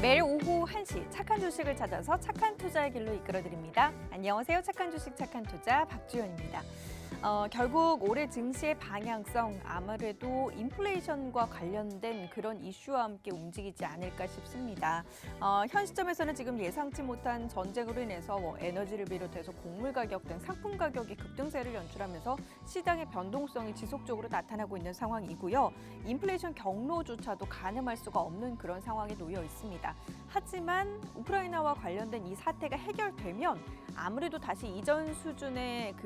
매일 오후 1시 착한 주식을 찾아서 착한 투자의 길로 이끌어드립니다. 안녕하세요. 착한 주식 착한 투자 박주연입니다. 결국 올해 증시의 방향성 아무래도 인플레이션과 관련된 그런 이슈와 함께 움직이지 않을까 싶습니다. 현 시점에서는 지금 예상치 못한 전쟁으로 인해서 에너지를 비롯해서 곡물 가격 등 상품 가격이 급등세를 연출하면서 시장의 변동성이 지속적으로 나타나고 있는 상황이고요. 인플레이션 경로조차도 가늠할 수가 없는 그런 상황에 놓여 있습니다. 하지만 우크라이나와 관련된 이 사태가 해결되면 아무래도 다시 이전 수준의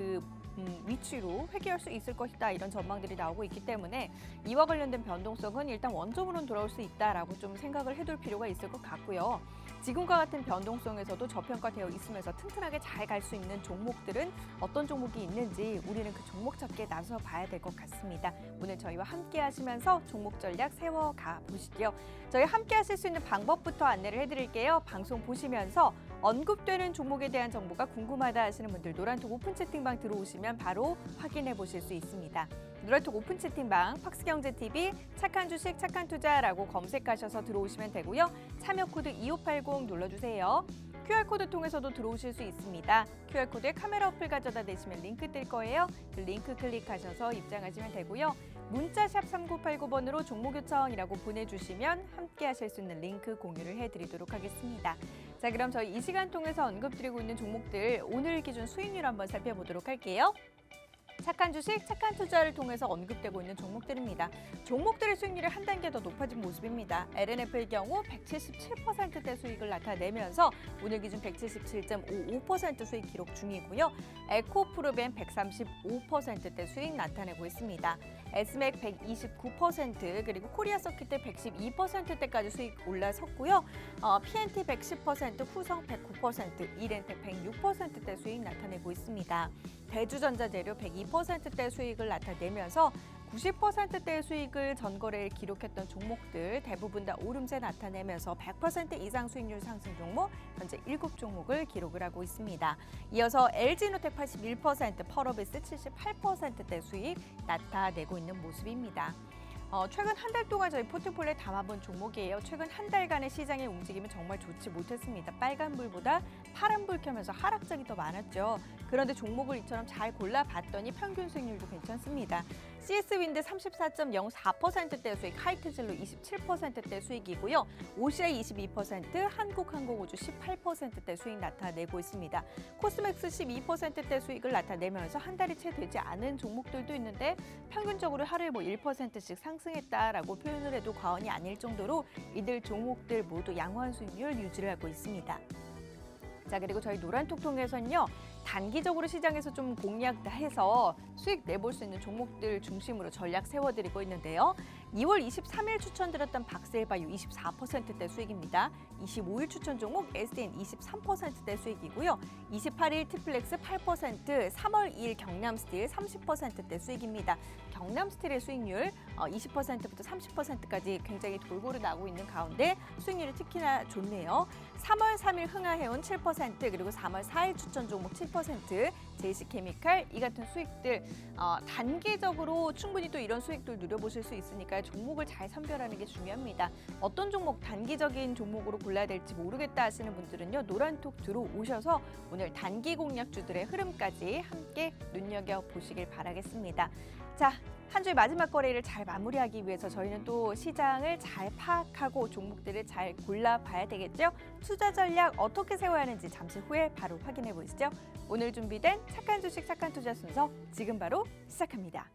위치로 회귀할 수 있을 것이다, 이런 전망들이 나오고 있기 때문에 이와 관련된 변동성은 일단 원점으로는 돌아올 수 있다라고 좀 생각을 해둘 필요가 있을 것 같고요. 지금과 같은 변동성에서도 저평가되어 있으면서 튼튼하게 잘 갈 수 있는 종목들은 어떤 종목이 있는지 우리는 그 종목 찾기에 나서 봐야 될 것 같습니다. 오늘 저희와 함께 하시면서 종목 전략 세워가 보시죠. 저희 함께 하실 수 있는 방법부터 안내를 해드릴게요. 방송 보시면서 언급되는 종목에 대한 정보가 궁금하다 하시는 분들 노란톡 오픈 채팅방 들어오시면 바로 확인해 보실 수 있습니다. 노란톡 오픈 채팅방 팍스경제TV 착한 주식 착한 투자라고 검색하셔서 들어오시면 되고요. 참여 코드 2580 눌러주세요. QR코드 통해서도 들어오실 수 있습니다. QR코드에 카메라 어플 가져다 대시면 링크 뜰 거예요. 그 링크 클릭하셔서 입장하시면 되고요. 문자샵 3989번으로 종목 요청이라고 보내주시면 함께 하실 수 있는 링크 공유를 해드리도록 하겠습니다. 자, 그럼 저희 이 시간 통해서 언급드리고 있는 종목들 오늘 기준 수익률 한번 살펴보도록 할게요. 착한 주식, 착한 투자를 통해서 언급되고 있는 종목들입니다. 종목들의 수익률이 한 단계 더 높아진 모습입니다. LNF의 경우 177%대 수익을 나타내면서 오늘 기준 177.55% 수익 기록 중이고요. 에코프로벤 135%대 수익 나타내고 있습니다. 에스맥 129% 그리고 코리아서킷 112%대까지 수익 올라섰고요. PNT 110%, 후성 109%, 이렌텍 106%대 수익 나타내고 있습니다. 대주전자재료 102%대 수익을 나타내면서 90%대의 수익을 전거래에 기록했던 종목들 대부분 다 오름세 나타내면서 100% 이상 수익률 상승 종목 현재 7종목을 기록을 하고 있습니다. 이어서 LG노텍 81%, 펄어비스 78%대 수익 나타내고 있는 모습입니다. 최근 한 달 동안 저희 포트폴리오에 담아본 종목이에요. 최근 한 달간의 시장의 움직임은 정말 좋지 못했습니다. 빨간불보다 파란불 켜면서 하락장이 더 많았죠. 그런데 종목을 이처럼 잘 골라봤더니 평균 수익률도 괜찮습니다. CS윈드 34.04%대 수익, 하이트진로 27%대 수익이고요. OCI 22%, 한국항공우주 18%대 수익 나타내고 있습니다. 코스맥스 12%대 수익을 나타내면서 한 달이 채 되지 않은 종목들도 있는데 평균적으로 하루에 1%씩 상승했다라고 표현을 해도 과언이 아닐 정도로 이들 종목들 모두 양호한 수익률 유지를 하고 있습니다. 자, 그리고 저희 노란톡 통해서는요, 단기적으로 시장에서 좀 공략해서 수익 내볼 수 있는 종목들 중심으로 전략 세워드리고 있는데요. 2월 23일 추천드렸던 박스일바이오 24%대 수익입니다. 25일 추천 종목 SDN 23%대 수익이고요. 28일 티플렉스 8%, 3월 2일 경남스틸 30%대 수익입니다. 경남스틸의 수익률 20%부터 30%까지 굉장히 골고루 나고 있는 가운데 수익률이 특히나 좋네요. 3월 3일 흥하해운 7%, 그리고 3월 4일 추천 종목 7%, JC케미칼 이 같은 수익들 단기적으로 충분히 또 이런 수익들 누려보실 수 있으니까 종목을 잘 선별하는 게 중요합니다. 어떤 종목 단기적인 종목으로 골라야 될지 모르겠다 하시는 분들은요, 노란톡 들어오셔서 오늘 단기 공략주들의 흐름까지 함께 눈여겨보시길 바라겠습니다. 자, 한 주의 마지막 거래를 잘 마무리하기 위해서 저희는 또 시장을 잘 파악하고 종목들을 잘 골라봐야 되겠죠? 투자 전략 어떻게 세워야 하는지 잠시 후에 바로 확인해 보시죠. 오늘 준비된 착한 주식 착한 투자 순서 지금 바로 시작합니다.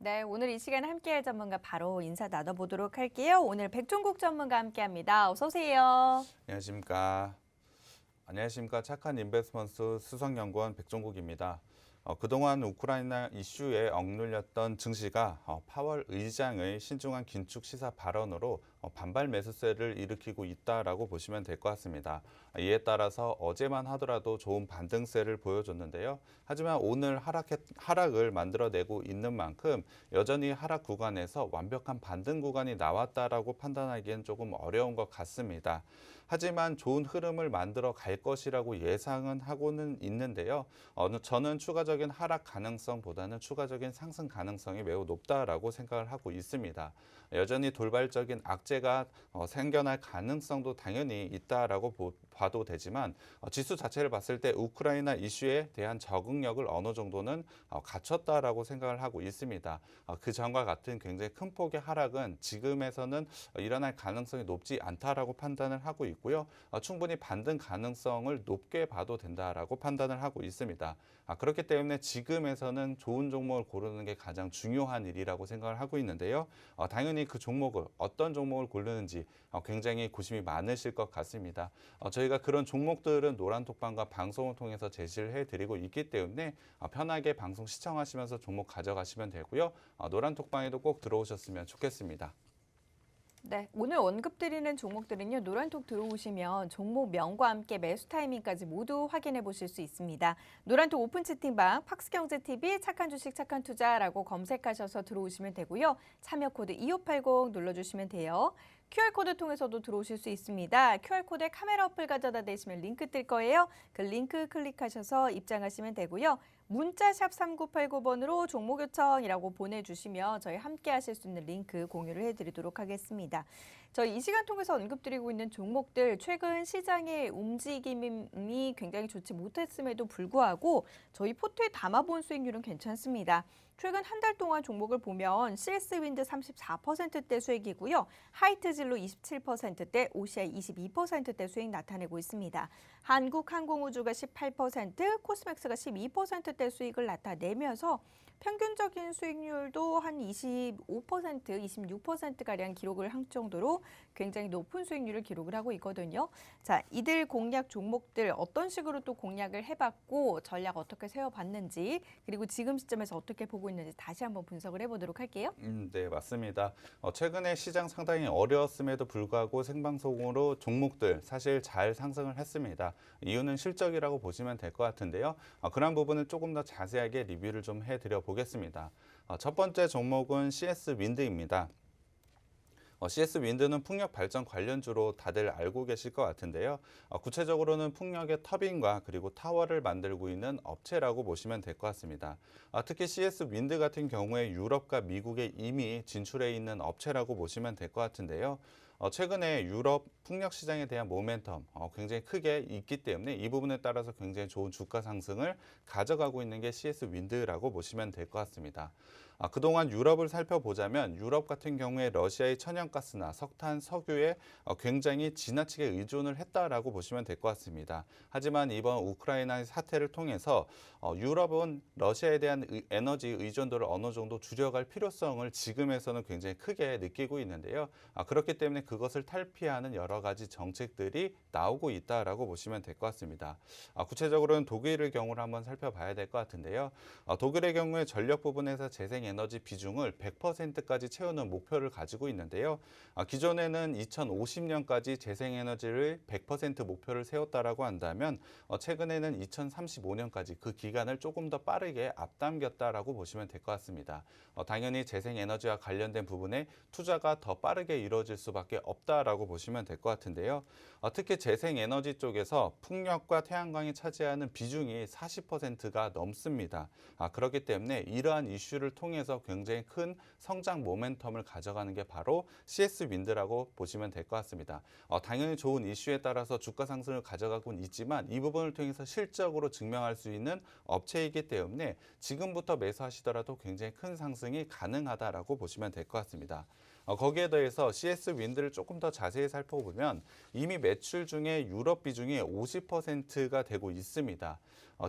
네, 오늘 이 시간 함께할 전문가 바로 인사 나눠보도록 할게요. 오늘 백종국 전문가 함께합니다. 어서 오세요. 안녕하십니까. 안녕하십니까. 착한 인베스트먼트 수석연구원 백종국입니다. 그동안 우크라이나 이슈에 억눌렸던 증시가 파월 의장의 신중한 긴축 시사 발언으로 반발 매수세를 일으키고 있다라고 보시면 될 것 같습니다. 이에 따라서 어제만 하더라도 좋은 반등세를 보여줬는데요. 하지만 오늘 하락을 만들어내고 있는 만큼 여전히 하락 구간에서 완벽한 반등 구간이 나왔다라고 판단하기엔 조금 어려운 것 같습니다. 하지만 좋은 흐름을 만들어 갈 것이라고 예상은 하고는 있는데요. 저는 추가적인 하락 가능성보다는 추가적인 상승 가능성이 매우 높다라고 생각을 하고 있습니다. 여전히 돌발적인 악재가 생겨날 가능성도 당연히 있다라고 봐도 되지만 지수 자체를 봤을 때 우크라이나 이슈에 대한 적응력을 어느 정도는 갖췄다라고 생각을 하고 있습니다. 그 전과 같은 굉장히 큰 폭의 하락은 지금에서는 일어날 가능성이 높지 않다라고 판단을 하고 있고요. 충분히 반등 가능성을 높게 봐도 된다라고 판단을 하고 있습니다. 그렇기 때문에 지금에서는 좋은 종목을 고르는 게 가장 중요한 일이라고 생각을 하고 있는데요. 당연히 그 종목을 어떤 종목을 고르는지 굉장히 고심이 많으실 것 같습니다. 저희가 그런 종목들은 노란톡방과 방송을 통해서 제시를 해드리고 있기 때문에 편하게 방송 시청하시면서 종목 가져가시면 되고요. 노란톡방에도 꼭 들어오셨으면 좋겠습니다. 네, 오늘 언급드리는 종목들은요, 노란톡 들어오시면 종목명과 함께 매수 타이밍까지 모두 확인해 보실 수 있습니다. 노란톡 오픈 채팅방 팍스경제TV 착한 주식 착한 투자라고 검색하셔서 들어오시면 되고요. 참여 코드 2580 눌러주시면 돼요. QR코드 통해서도 들어오실 수 있습니다. QR코드에 카메라 어플 가져다 대시면 링크 뜰 거예요. 그 링크 클릭하셔서 입장하시면 되고요. 문자 샵 3989번으로 종목 요청이라고 보내주시면 저희 함께 하실 수 있는 링크 공유를 해드리도록 하겠습니다. 저희 이 시간 통해서 언급드리고 있는 종목들 최근 시장의 움직임이 굉장히 좋지 못했음에도 불구하고 저희 포트에 담아본 수익률은 괜찮습니다. 최근 한 달 동안 종목을 보면 CS윈드 34%대 수익이고요. 하이트진로 27%대, OCI 22%대 수익 나타내고 있습니다. 한국항공우주가 18%, 코스맥스가 12%대 수익을 나타내면서 평균적인 수익률도 한 25%, 26%가량 기록을 할 정도로 굉장히 높은 수익률을 기록을 하고 있거든요. 자, 이들 공략 종목들 어떤 식으로 또 공략을 해봤고 전략 어떻게 세워봤는지 그리고 지금 시점에서 어떻게 보고 있는지 다시 한번 분석을 해보도록 할게요. 네, 맞습니다. 최근에 시장 상당히 어려웠음에도 불구하고 생방송으로 종목들 사실 잘 상승을 했습니다. 이유는 실적이라고 보시면 될 것 같은데요. 그런 부분은 조금 더 자세하게 리뷰를 좀 해드려 보겠습니다. 첫 번째 종목은 CS윈드입니다. CS윈드는 풍력 발전 관련주로 다들 알고 계실 것 같은데요. 구체적으로는 풍력의 터빈과 그리고 타워를 만들고 있는 업체라고 보시면 될 것 같습니다. 특히 CS윈드 같은 경우에 유럽과 미국에 이미 진출해 있는 업체라고 보시면 될 것 같은데요. 최근에 유럽 풍력 시장에 대한 모멘텀 굉장히 크게 있기 때문에 이 부분에 따라서 굉장히 좋은 주가 상승을 가져가고 있는 게 CS윈드라고 보시면 될 것 같습니다. 그동안 유럽을 살펴보자면 유럽 같은 경우에 러시아의 천연가스나 석탄, 석유에 굉장히 지나치게 의존을 했다라고 보시면 될 것 같습니다. 하지만 이번 우크라이나 사태를 통해서 유럽은 러시아에 대한 에너지 의존도를 어느 정도 줄여갈 필요성을 지금에서는 굉장히 크게 느끼고 있는데요. 그렇기 때문에 그것을 탈피하는 여러 가지 정책들이 나오고 있다라고 보시면 될 것 같습니다. 구체적으로는 독일의 경우를 한번 살펴봐야 될 것 같은데요. 독일의 경우에 전력 부분에서 재생에너지 비중을 100%까지 채우는 목표를 가지고 있는데요. 기존에는 2050년까지 재생에너지를 100% 목표를 세웠다라고 한다면 최근에는 2035년까지 그 기간을 조금 더 빠르게 앞당겼다라고 보시면 될 것 같습니다. 당연히 재생에너지와 관련된 부분에 투자가 더 빠르게 이루어질 수밖에 없다라고 보시면 될 것 같은데요. 특히 재생에너지 쪽에서 풍력과 태양광이 차지하는 비중이 40%가 넘습니다. 그렇기 때문에 이러한 이슈를 통해서 굉장히 큰 성장 모멘텀을 가져가는 게 바로 CS윈드라고 보시면 될 것 같습니다. 당연히 좋은 이슈에 따라서 주가 상승을 가져가고는 있지만 이 부분을 통해서 실적으로 증명할 수 있는 업체이기 때문에 지금부터 매수하시더라도 굉장히 큰 상승이 가능하다라고 보시면 될 것 같습니다. 거기에 더해서 CS 윈드를 조금 더 자세히 살펴보면 이미 매출 중에 유럽 비중이 50%가 되고 있습니다.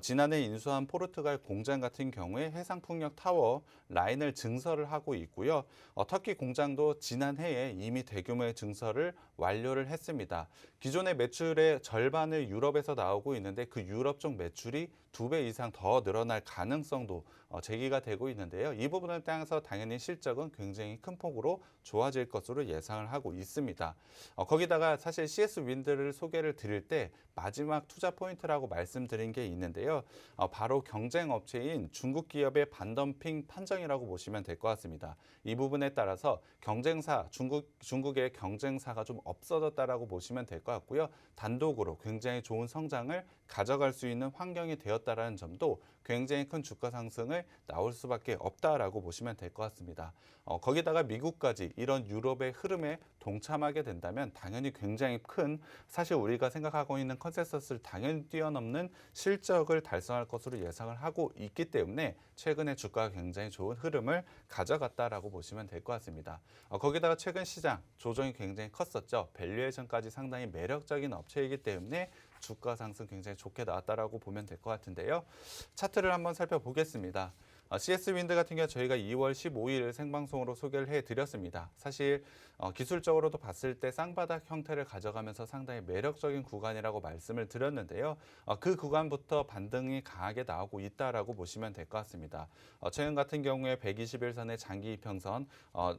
지난해 인수한 포르투갈 공장 같은 경우에 해상풍력 타워 라인을 증설을 하고 있고요. 터키 공장도 지난해에 이미 대규모의 증설을 완료를 했습니다. 기존의 매출의 절반을 유럽에서 나오고 있는데 그 유럽 쪽 매출이 2배 이상 더 늘어날 가능성도 제기가 되고 있는데요. 이 부분을 따라서 당연히 실적은 굉장히 큰 폭으로 좋아질 것으로 예상을 하고 있습니다. 거기다가 사실 CS 윈드를 소개를 드릴 때 마지막 투자 포인트라고 말씀드린 게 있는데요. 바로 경쟁 업체인 중국 기업의 반덤핑 판정이라고 보시면 될 것 같습니다. 이 부분에 따라서 경쟁사, 중국의 경쟁사가 좀 없어졌다라고 보시면 될 것 같고요. 단독으로 굉장히 좋은 성장을 가져갈 수 있는 환경이 되었다라는 점도 굉장히 큰 주가 상승을 나올 수밖에 없다라고 보시면 될 것 같습니다. 거기다가 미국까지 이런 유럽의 흐름에 동참하게 된다면 당연히 굉장히 큰, 사실 우리가 생각하고 있는 컨센서스를 당연히 뛰어넘는 실적을 달성할 것으로 예상을 하고 있기 때문에 최근에 주가가 굉장히 좋은 흐름을 가져갔다라고 보시면 될 것 같습니다. 거기다가 최근 시장 조정이 굉장히 컸었죠. 밸류에이션까지 상당히 매력적인 업체이기 때문에 주가 상승 굉장히 좋게 나왔다라고 보면 될 것 같은데요. 차트를 한번 살펴보겠습니다. CS 윈드 같은 경우 저희가 2월 15일 생방송으로 소개를 해드렸습니다. 사실 기술적으로도 봤을 때 쌍바닥 형태를 가져가면서 상당히 매력적인 구간이라고 말씀을 드렸는데요. 그 구간부터 반등이 강하게 나오고 있다라고 보시면 될 것 같습니다. 최근 같은 경우에 121선의 장기 이평선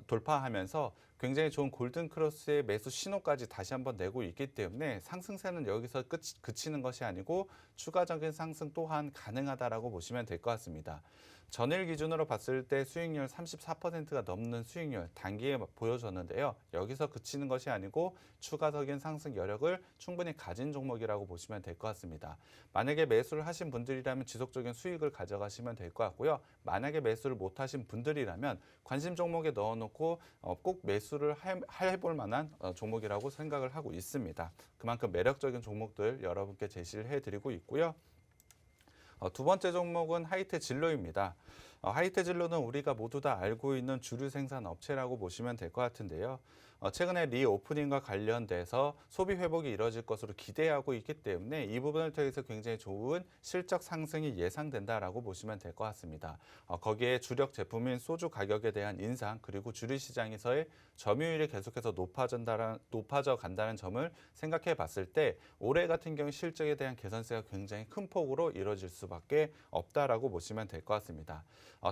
돌파하면서 굉장히 좋은 골든크로스의 매수 신호까지 다시 한번 내고 있기 때문에 상승세는 여기서 그치는 것이 아니고 추가적인 상승 또한 가능하다라고 보시면 될 것 같습니다. 전일 기준으로 봤을 때 수익률 34%가 넘는 수익률 단기에 보여줬는데요. 여기서 그치는 것이 아니고 추가적인 상승 여력을 충분히 가진 종목이라고 보시면 될 것 같습니다. 만약에 매수를 하신 분들이라면 지속적인 수익을 가져가시면 될 것 같고요. 만약에 매수를 못 하신 분들이라면 관심 종목에 넣어놓고 꼭 매수를 해볼 만한 종목이라고 생각을 하고 있습니다. 그만큼 매력적인 종목들 여러분께 제시를 해드리고 있고요. 두 번째 종목은 하이테 진로입니다. 하이테 진로는 우리가 모두 다 알고 있는 주류 생산 업체라고 보시면 될 것 같은데요. 최근에 리오프닝과 관련돼서 소비 회복이 이뤄질 것으로 기대하고 있기 때문에 이 부분을 통해서 굉장히 좋은 실적 상승이 예상된다라고 보시면 될 것 같습니다. 거기에 주력 제품인 소주 가격에 대한 인상 그리고 주류 시장에서의 점유율이 계속해서 높아져 간다는 점을 생각해 봤을 때 올해 같은 경우 실적에 대한 개선세가 굉장히 큰 폭으로 이뤄질 수밖에 없다라고 보시면 될 것 같습니다.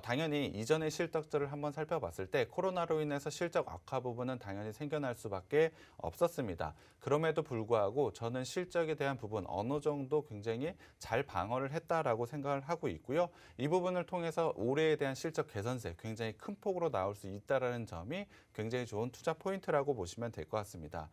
당연히 이전의 실적들을 한번 살펴봤을 때 코로나로 인해서 실적 악화 부분은 당연히 생겨날 수밖에 없었습니다. 그럼에도 불구하고 저는 실적에 대한 부분 어느 정도 굉장히 잘 방어를 했다라고 생각을 하고 있고요. 이 부분을 통해서 올해에 대한 실적 개선세 굉장히 큰 폭으로 나올 수 있다는 점이 굉장히 좋은 투자 포인트라고 보시면 될 것 같습니다.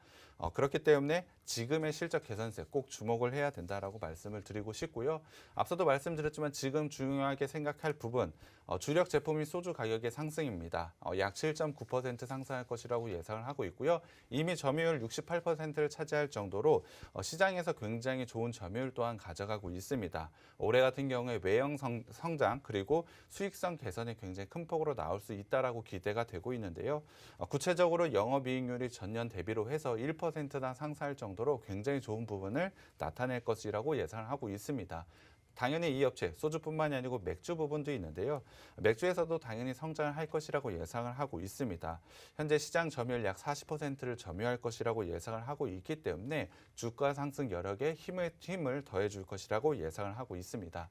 그렇기 때문에 지금의 실적 개선세 꼭 주목을 해야 된다라고 말씀을 드리고 싶고요. 앞서도 말씀드렸지만 지금 중요하게 생각할 부분 주력 제품인 소주 가격의 상승입니다. 약 7.9% 상승할 것이라고 예상을 하고 있고요. 이미 점유율 68%를 차지할 정도로 시장에서 굉장히 좋은 점유율 또한 가져가고 있습니다. 올해 같은 경우에 외형 성장 그리고 수익성 개선이 굉장히 큰 폭으로 나올 수 있다라고 기대가 되고 있는데요. 구체적으로 영업이익률이 전년 대비로 해서 1%나 상승할 정도로 굉장히 좋은 부분을 나타낼 것이라고 예상을 하고 있습니다. 당연히 이 업체 소주뿐만이 아니고 맥주 부분도 있는데요. 맥주에서도 당연히 성장을 할 것이라고 예상을 하고 있습니다. 현재 시장 점유율 약 40%를 점유할 것이라고 예상을 하고 있기 때문에 주가 상승 여력에 힘을 더해줄 것이라고 예상을 하고 있습니다.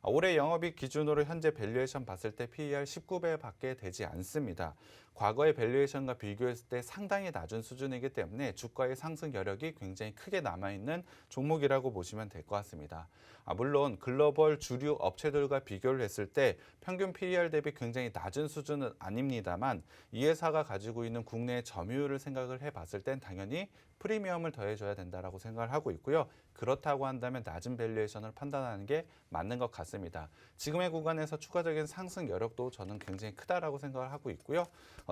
올해 영업이익 기준으로 현재 밸류에이션 봤을 때 PER 19배밖에 되지 않습니다. 과거의 밸류에이션과 비교했을 때 상당히 낮은 수준이기 때문에 주가의 상승 여력이 굉장히 크게 남아있는 종목이라고 보시면 될 것 같습니다. 물론 글로벌 주류 업체들과 비교를 했을 때 평균 PER 대비 굉장히 낮은 수준은 아닙니다만 이 회사가 가지고 있는 국내의 점유율을 생각을 해봤을 땐 당연히 프리미엄을 더해줘야 된다라고 생각을 하고 있고요. 그렇다고 한다면 낮은 밸류에이션을 판단하는 게 맞는 것 같습니다. 지금의 구간에서 추가적인 상승 여력도 저는 굉장히 크다라고 생각을 하고 있고요.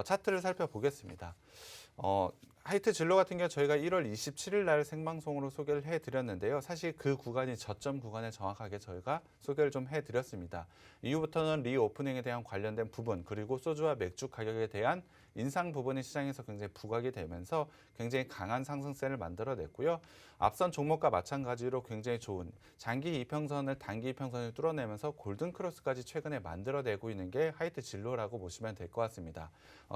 차트를 살펴보겠습니다. 하이트 진로 같은 경우 저희가 1월 27일 날 생방송으로 소개를 해드렸는데요. 사실 그 구간이 저점 구간에 정확하게 저희가 소개를 좀 해드렸습니다. 이후부터는 리오프닝에 대한 관련된 부분 그리고 소주와 맥주 가격에 대한 인상 부분이 시장에서 굉장히 부각이 되면서 굉장히 강한 상승세를 만들어냈고요. 앞선 종목과 마찬가지로 굉장히 좋은 장기 이평선을 단기 이평선을 뚫어내면서 골든 크로스까지 최근에 만들어내고 있는 게 하이트 진로라고 보시면 될 것 같습니다.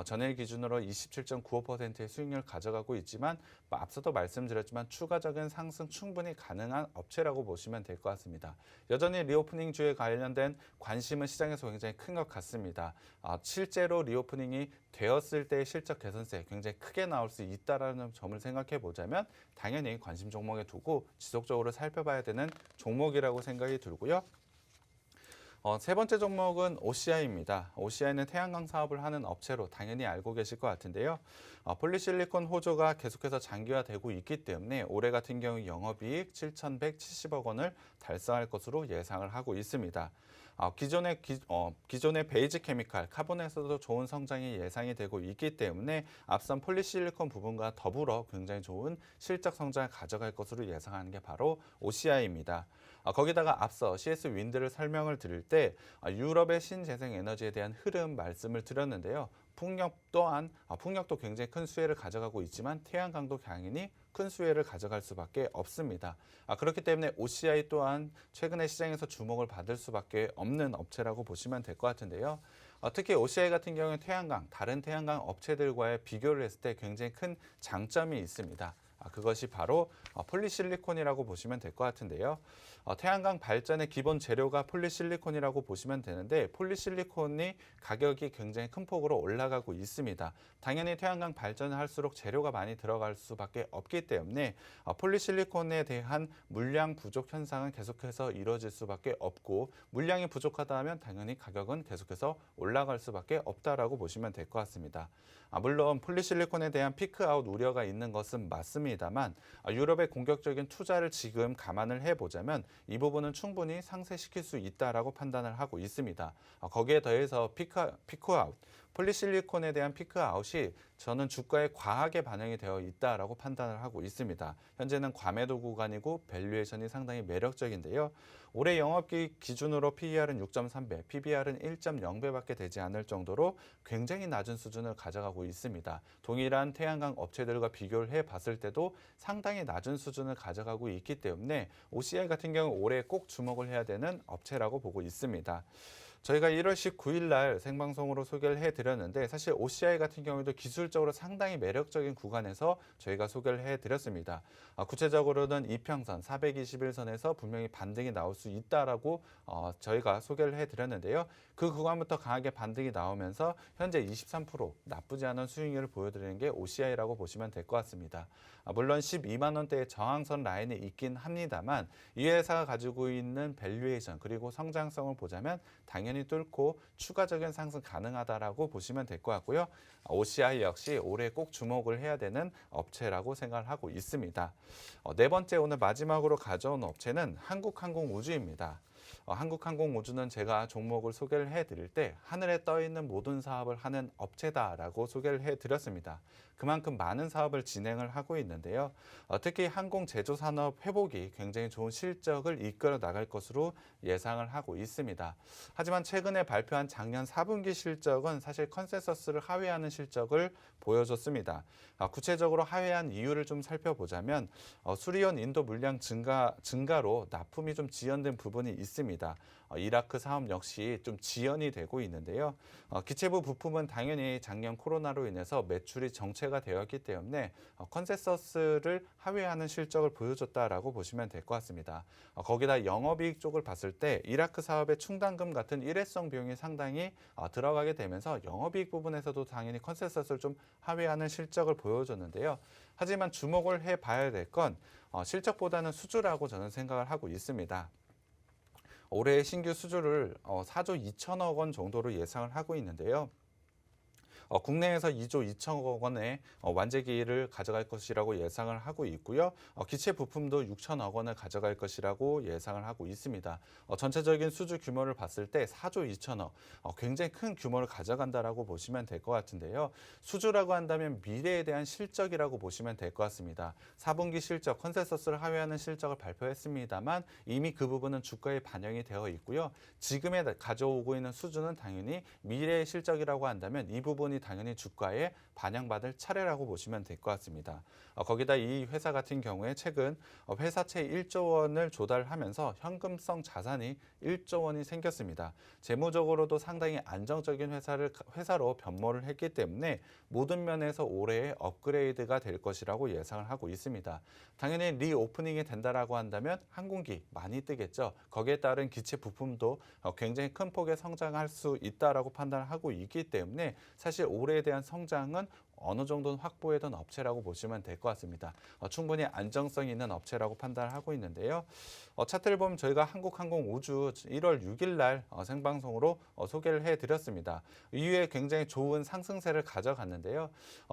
전일 기준으로 27.95%의 수익률을 가져가고 있지만 앞서도 말씀드렸지만 추가적인 상승 충분히 가능한 업체라고 보시면 될 것 같습니다. 여전히 리오프닝 주에 관련된 관심은 시장에서 굉장히 큰 것 같습니다. 실제로 리오프닝이 되었을 때의 실적 개선세 굉장히 크게 나올 수 있다는 점을 생각해 보자면 당연히 관심 종목에 두고 지속적으로 살펴봐야 되는 종목이라고 생각이 들고요. 세 번째 종목은 OCI입니다. OCI는 태양광 사업을 하는 업체로 당연히 알고 계실 것 같은데요. 폴리실리콘 호조가 계속해서 장기화되고 있기 때문에 올해 같은 경우 영업이익 7,170억 원을 달성할 것으로 예상을 하고 있습니다. 기존의 베이지 케미칼, 카본에서도 좋은 성장이 예상이 되고 있기 때문에 앞선 폴리실리콘 부분과 더불어 굉장히 좋은 실적 성장을 가져갈 것으로 예상하는 게 바로 OCI입니다. 거기다가 앞서 CS 윈드를 설명을 드릴 때 유럽의 신재생 에너지에 대한 흐름 말씀을 드렸는데요. 풍력도 굉장히 큰 수혜를 가져가고 있지만 태양광도 당연히 큰 수혜를 가져갈 수밖에 없습니다. 그렇기 때문에 OCI 또한 최근에 시장에서 주목을 받을 수밖에 없는 업체라고 보시면 될 것 같은데요. 특히 OCI 같은 경우는 다른 태양광 업체들과의 비교를 했을 때 굉장히 큰 장점이 있습니다. 그것이 바로 폴리실리콘이라고 보시면 될 것 같은데요. 태양광 발전의 기본 재료가 폴리실리콘이라고 보시면 되는데 폴리실리콘이 가격이 굉장히 큰 폭으로 올라가고 있습니다. 당연히 태양광 발전을 할수록 재료가 많이 들어갈 수밖에 없기 때문에 폴리실리콘에 대한 물량 부족 현상은 계속해서 이루어질 수밖에 없고 물량이 부족하다면 당연히 가격은 계속해서 올라갈 수밖에 없다라고 보시면 될 것 같습니다. 물론 폴리실리콘에 대한 피크아웃 우려가 있는 것은 맞습니다만 유럽의 공격적인 투자를 지금 감안을 해보자면 이 부분은 충분히 상쇄시킬 수 있다라고 판단을 하고 있습니다. 거기에 더해서 피크아웃, 폴리실리콘에 대한 피크아웃이 저는 주가에 과하게 반영이 되어 있다라고 판단을 하고 있습니다. 현재는 과매도 구간이고 밸류에이션이 상당히 매력적인데요. 올해 영업이익 기준으로 PER은 6.3배, PBR은 1.0배밖에 되지 않을 정도로 굉장히 낮은 수준을 가져가고 있습니다. 동일한 태양광 업체들과 비교를 해봤을 때도 상당히 낮은 수준을 가져가고 있기 때문에 OCI 같은 경우 올해 꼭 주목을 해야 되는 업체라고 보고 있습니다. 저희가 1월 19일 날 생방송으로 소개를 해드렸는데 사실 OCI 같은 경우도 기술적으로 상당히 매력적인 구간에서 저희가 소개를 해드렸습니다. 구체적으로는 이평선 421선에서 분명히 반등이 나올 수 있다라고 저희가 소개를 해드렸는데요. 그 구간부터 강하게 반등이 나오면서 현재 23% 나쁘지 않은 수익률을 보여드리는 게 OCI라고 보시면 될 것 같습니다. 물론 12만 원대의 저항선 라인에 있긴 합니다만 이 회사가 가지고 있는 밸류에이션 그리고 성장성을 보자면 당연히 뚫고 추가적인 상승 가능하다라고 보시면 될 것 같고요. OCI 역시 올해 꼭 주목을 해야 되는 업체라고 생각을 하고 있습니다. 네 번째 오늘 마지막으로 가져온 업체는 한국항공우주입니다. 한국항공우주는 제가 종목을 소개를 해드릴 때 하늘에 떠 있는 모든 사업을 하는 업체다라고 소개를 해드렸습니다. 그만큼 많은 사업을 진행을 하고 있는데요. 특히 항공 제조 산업 회복이 굉장히 좋은 실적을 이끌어 나갈 것으로 예상을 하고 있습니다. 하지만 최근에 발표한 작년 4분기 실적은 사실 컨센서스를 하회하는 실적을 보여줬습니다. 구체적으로 하회한 이유를 좀 살펴보자면 수리온 인도 물량 증가로 납품이 좀 지연된 부분이 있습니다. 이라크 사업 역시 좀 지연이 되고 있는데요. 기체부 부품은 당연히 작년 코로나로 인해서 매출이 정체가 되었기 때문에 컨센서스를 하회하는 실적을 보여줬다라고 보시면 될 것 같습니다. 거기다 영업이익 쪽을 봤을 때 이라크 사업의 충당금 같은 일회성 비용이 상당히 들어가게 되면서 영업이익 부분에서도 당연히 컨센서스를 좀 하회하는 실적을 보여줬는데요. 하지만 주목을 해봐야 될 건 실적보다는 수주라고 저는 생각을 하고 있습니다. 올해 신규 수주를 4조 2천억 원 정도로 예상을 하고 있는데요. 국내에서 2조 2천억 원의 완제기를 가져갈 것이라고 예상을 하고 있고요. 기체 부품도 6천억 원을 가져갈 것이라고 예상을 하고 있습니다. 전체적인 수주 규모를 봤을 때 4조 2천억, 굉장히 큰 규모를 가져간다라고 보시면 될 것 같은데요. 수주라고 한다면 미래에 대한 실적이라고 보시면 될 것 같습니다. 4분기 실적, 컨센서스를 하회하는 실적을 발표했습니다만 이미 그 부분은 주가에 반영이 되어 있고요. 지금에 가져오고 있는 수주는 당연히 미래의 실적이라고 한다면 이 부분이 당연히 주가에 반영받을 차례라고 보시면 될 것 같습니다. 거기다 이 회사 같은 경우에 최근 회사채 1조 원을 조달하면서 현금성 자산이 1조 원이 생겼습니다. 재무적으로도 상당히 안정적인 회사로 변모를 했기 때문에 모든 면에서 올해의 업그레이드가 될 것이라고 예상을 하고 있습니다. 당연히 리오프닝이 된다라고 한다면 항공기 많이 뜨겠죠. 거기에 따른 기체 부품도 굉장히 큰 폭의 성장할 수 있다라고 판단하고 있기 때문에 사실 올해에 대한 성장은 어느 정도는 확보해둔 업체라고 보시면 될 것 같습니다. 충분히 안정성 있는 업체라고 판단을 하고 있는데요. 차트를 보면 저희가 한국항공우주 1월 6일 날 생방송으로 소개를 해드렸습니다. 이후에 굉장히 좋은 상승세를 가져갔는데요.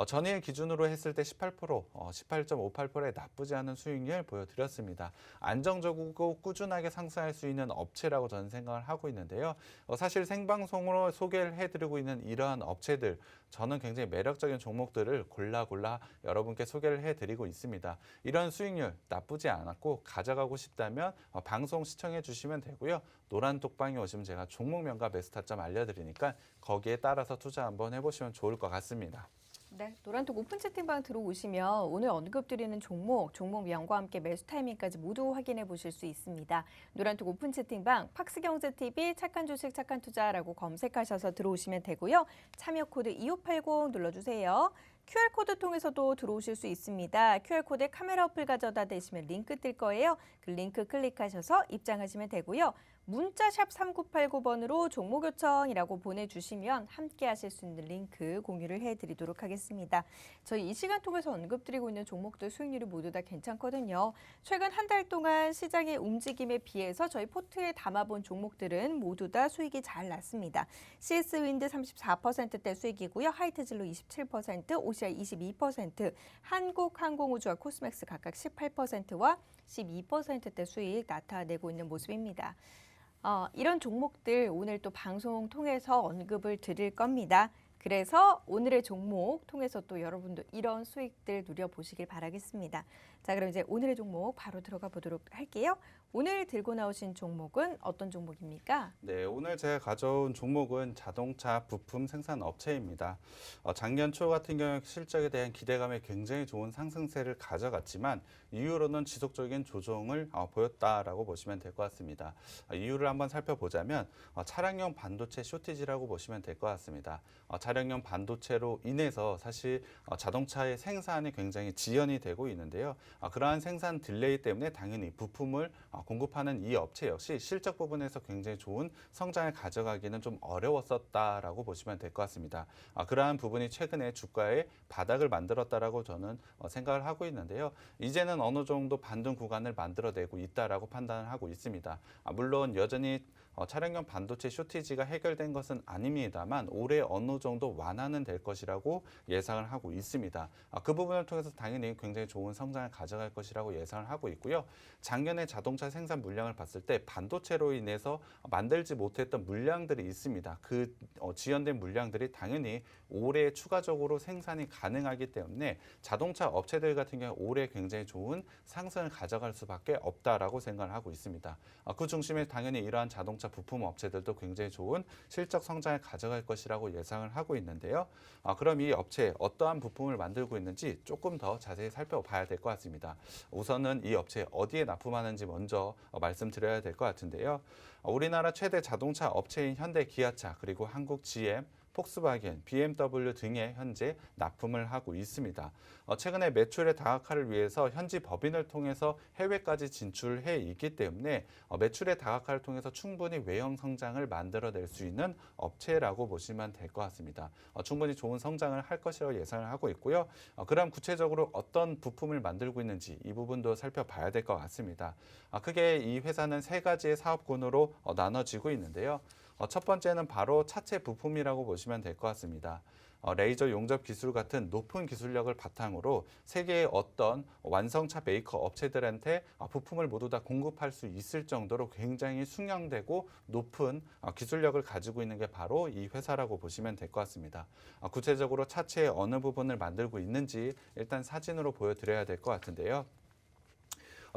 전일 기준으로 했을 때 18%, 18.58%의 나쁘지 않은 수익률 보여드렸습니다. 안정적이고 꾸준하게 상승할 수 있는 업체라고 저는 생각을 하고 있는데요. 사실 생방송으로 소개를 해드리고 있는 이러한 업체들, 저는 굉장히 매력적인 종목들을 골라 여러분께 소개를 해드리고 있습니다. 이런 수익률 나쁘지 않았고 가져가고 싶다면 방송 시청해 주시면 되고요. 노란 톡방에 오시면 제가 종목명과 매수 타점 알려드리니까 거기에 따라서 투자 한번 해보시면 좋을 것 같습니다. 네, 노란톡 오픈 채팅방 들어오시면 오늘 언급드리는 종목명과 함께 매수 타이밍까지 모두 확인해 보실 수 있습니다. 노란톡 오픈 채팅방 팍스경제TV 착한 주식 착한 투자라고 검색하셔서 들어오시면 되고요. 참여 코드 2580 눌러주세요. QR코드 통해서도 들어오실 수 있습니다. QR코드에 카메라 어플 가져다 대시면 링크 뜰 거예요. 그 링크 클릭하셔서 입장하시면 되고요. 문자 샵 3989번으로 종목 요청이라고 보내주시면 함께 하실 수 있는 링크 공유를 해드리도록 하겠습니다. 저희 이 시간 통해서 언급드리고 있는 종목들 수익률이 모두 다 괜찮거든요. 최근 한 달 동안 시장의 움직임에 비해서 저희 포트에 담아본 종목들은 모두 다 수익이 잘 났습니다. CS윈드 34%대 수익이고요. 하이트진로 27%, OCI 22%, 한국항공우주와 코스맥스 각각 18%와 12%대 수익 나타내고 있는 모습입니다. 이런 종목들 오늘 또 방송 통해서 언급을 드릴 겁니다. 그래서 오늘의 종목 통해서 또 여러분도 이런 수익들 누려보시길 바라겠습니다. 자, 그럼 이제 오늘의 종목 바로 들어가 보도록 할게요. 오늘 들고 나오신 종목은 어떤 종목입니까? 네, 오늘 제가 가져온 종목은 자동차 부품 생산 업체입니다. 작년 초 같은 경우 실적에 대한 기대감에 굉장히 좋은 상승세를 가져갔지만 이후로는 지속적인 조정을 보였다라고 보시면 될 것 같습니다. 이유를 한번 살펴보자면 차량용 반도체 쇼티지라고 보시면 될 것 같습니다. 차량용 반도체로 인해서 사실 자동차의 생산이 굉장히 지연이 되고 있는데요. 그러한 생산 딜레이 때문에 당연히 부품을 공급하는 이 업체 역시 실적 부분에서 굉장히 좋은 성장을 가져가기는 좀 어려웠었다라고 보시면 될 것 같습니다. 그러한 부분이 최근에 주가에 바닥을 만들었다라고 저는 생각을 하고 있는데요. 이제는 어느 정도 반등 구간을 만들어내고 있다라고 판단을 하고 있습니다. 물론 여전히 차량용 반도체 쇼티지가 해결된 것은 아닙니다만 올해 어느 정도 완화는 될 것이라고 예상을 하고 있습니다. 그 부분을 통해서 당연히 굉장히 좋은 성장을 가져갈 것이라고 예상을 하고 있고요. 작년에 자동차 생산 물량을 봤을 때 반도체로 인해서 만들지 못했던 물량들이 있습니다. 그 지연된 물량들이 당연히 올해 추가적으로 생산이 가능하기 때문에 자동차 업체들 같은 경우 올해 굉장히 좋은 상승을 가져갈 수밖에 없다라고 생각을 하고 있습니다. 그 중심에 당연히 이러한 자동차 부품 업체들도 굉장히 좋은 실적 성장을 가져갈 것이라고 예상을 하고 있는데요. 그럼 이 업체에 어떠한 부품을 만들고 있는지 조금 더 자세히 살펴봐야 될 것 같습니다. 우선은 이 업체 어디에 납품하는지 먼저 말씀드려야 될 것 같은데요. 우리나라 최대 자동차 업체인 현대 기아차 그리고 한국 GM 폭스바겐, BMW 등에 현재 납품을 하고 있습니다. 최근에 매출의 다각화를 위해서 현지 법인을 통해서 해외까지 진출해 있기 때문에 매출의 다각화를 통해서 충분히 외형 성장을 만들어낼 수 있는 업체라고 보시면 될 것 같습니다. 충분히 좋은 성장을 할 것이라고 예상을 하고 있고요. 그럼 구체적으로 어떤 부품을 만들고 있는지 이 부분도 살펴봐야 될 것 같습니다. 크게 이 회사는 세 가지의 사업군으로 나눠지고 있는데요. 첫 번째는 바로 차체 부품이라고 보시면 될 것 같습니다. 레이저 용접 기술 같은 높은 기술력을 바탕으로 세계의 어떤 완성차 메이커 업체들한테 부품을 모두 다 공급할 수 있을 정도로 굉장히 숙련되고 높은 기술력을 가지고 있는 게 바로 이 회사라고 보시면 될 것 같습니다. 구체적으로 차체의 어느 부분을 만들고 있는지 일단 사진으로 보여드려야 될 것 같은데요.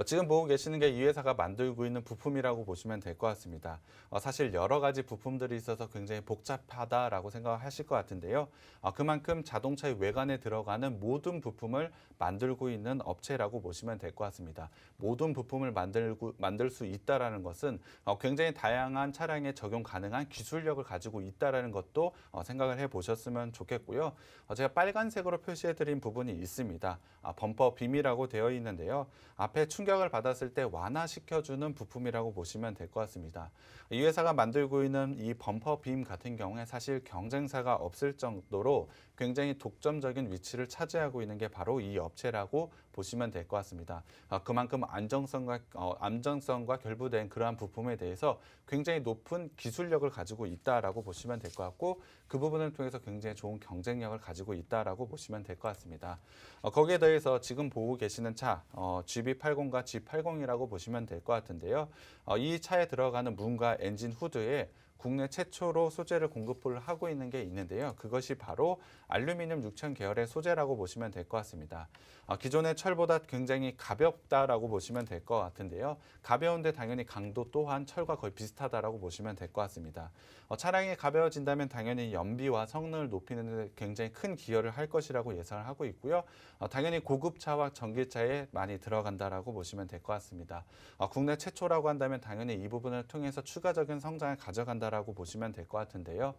지금 보고 계시는 게 이 회사가 만들고 있는 부품이라고 보시면 될 것 같습니다. 사실 여러 가지 부품들이 있어서 굉장히 복잡하다라고 생각하실 것 같은데요. 그만큼 자동차의 외관에 들어가는 모든 부품을 만들고 있는 업체라고 보시면 될 것 같습니다. 모든 부품을 만들 수 있다라는 것은 굉장히 다양한 차량에 적용 가능한 기술력을 가지고 있다라는 것도 생각을 해 보셨으면 좋겠고요. 제가 빨간색으로 표시해 드린 부분이 있습니다. 범퍼 빔이라고 되어 있는데요. 앞에 충격을 받았을 때 완화시켜주는 부품이라고 보시면 될 것 같습니다. 이 회사가 만들고 있는 이 범퍼 빔 같은 경우에 사실 경쟁사가 없을 정도로 굉장히 독점적인 위치를 차지하고 있는 게 바로 이 업체라고 보시면 될 것 같습니다. 그만큼 안정성과 결부된 그러한 부품에 대해서 굉장히 높은 기술력을 가지고 있다라고 보시면 될 것 같고 그 부분을 통해서 굉장히 좋은 경쟁력을 가지고 있다라고 보시면 될 것 같습니다. 거기에 더해서 지금 보고 계시는 차 GB80과 G80이라고 보시면 될 것 같은데요. 이 차에 들어가는 문과 엔진 후드에 국내 최초로 소재를 공급을 하고 있는 게 있는데요. 그것이 바로 알루미늄 6000 계열의 소재라고 보시면 될 것 같습니다. 기존의 철보다 굉장히 가볍다라고 보시면 될 것 같은데요. 가벼운데 당연히 강도 또한 철과 거의 비슷하다라고 보시면 될 것 같습니다. 차량이 가벼워진다면 당연히 연비와 성능을 높이는 데 굉장히 큰 기여를 할 것이라고 예상을 하고 있고요. 당연히 고급차와 전기차에 많이 들어간다라고 보시면 될 것 같습니다. 국내 최초라고 한다면 당연히 이 부분을 통해서 추가적인 성장을 가져간다라고 보시면 될 것 같은데요.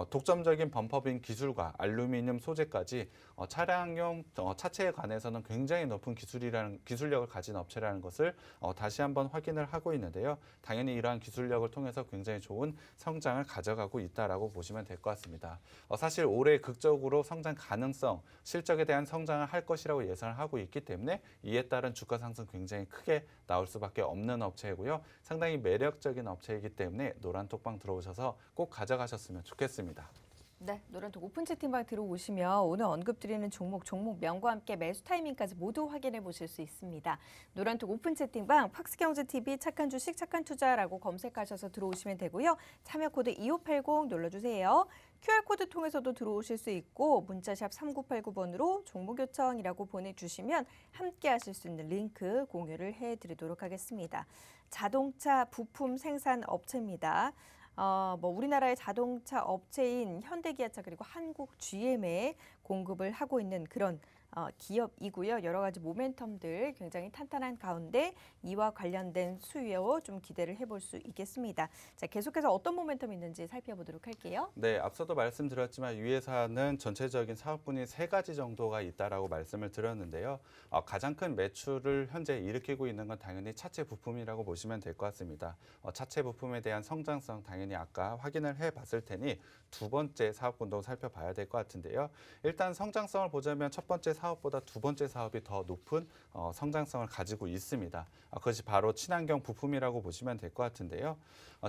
독점적인 범퍼빔 기술과 알루미늄 소재까지 차량용 차체에 관해서는 굉장히 높은 기술력을 가진 업체라는 것을 다시 한번 확인을 하고 있는데요. 당연히 이러한 기술력을 통해서 굉장히 좋은 성장을 가져가고 있다라고 보시면 될 것 같습니다. 사실 올해 극적으로 성장 가능성, 실적에 대한 성장을 할 것이라고 예상을 하고 있기 때문에 이에 따른 주가 상승 굉장히 크게 나올 수밖에 없는 업체이고요. 상당히 매력적인 업체이기 때문에 노란톡방 들어오셔서 꼭 가져가셨으면 좋겠습니다. 네, 노란톡 오픈 채팅방 들어오시면 오늘 언급드리는 종목명과 함께 매수 타이밍까지 모두 확인해 보실 수 있습니다. 노란톡 오픈 채팅방 팍스경제TV 착한 주식 착한 투자라고 검색하셔서 들어오시면 되고요. 참여 코드 2580 눌러주세요. QR코드 통해서도 들어오실 수 있고 문자샵 3989번으로 종목 요청이라고 보내주시면 함께 하실 수 있는 링크 공유를 해드리도록 하겠습니다. 자동차 부품 생산 업체입니다. 우리나라의 자동차 업체인 현대기아차 그리고 한국 GM에 공급을 하고 있는 그런 기업이고요. 여러 가지 모멘텀들 굉장히 탄탄한 가운데 이와 관련된 수요 좀 기대를 해볼 수 있겠습니다. 자, 계속해서 어떤 모멘텀이 있는지 살펴보도록 할게요. 네, 앞서도 말씀드렸지만 이 회사는 전체적인 사업분이 3가지 정도가 있다라고 말씀을 드렸는데요. 가장 큰 매출을 현재 일으키고 있는 건 당연히 차체 부품이라고 보시면 될 것 같습니다. 차체 부품에 대한 성장성 당연히 아까 확인을 해봤을 테니 두 번째 사업군도 살펴봐야 될 것 같은데요. 일단 성장성을 보자면 첫 번째 사업보다 두 번째 사업이 더 높은 성장성을 가지고 있습니다. 그것이 바로 친환경 부품이라고 보시면 될 것 같은데요.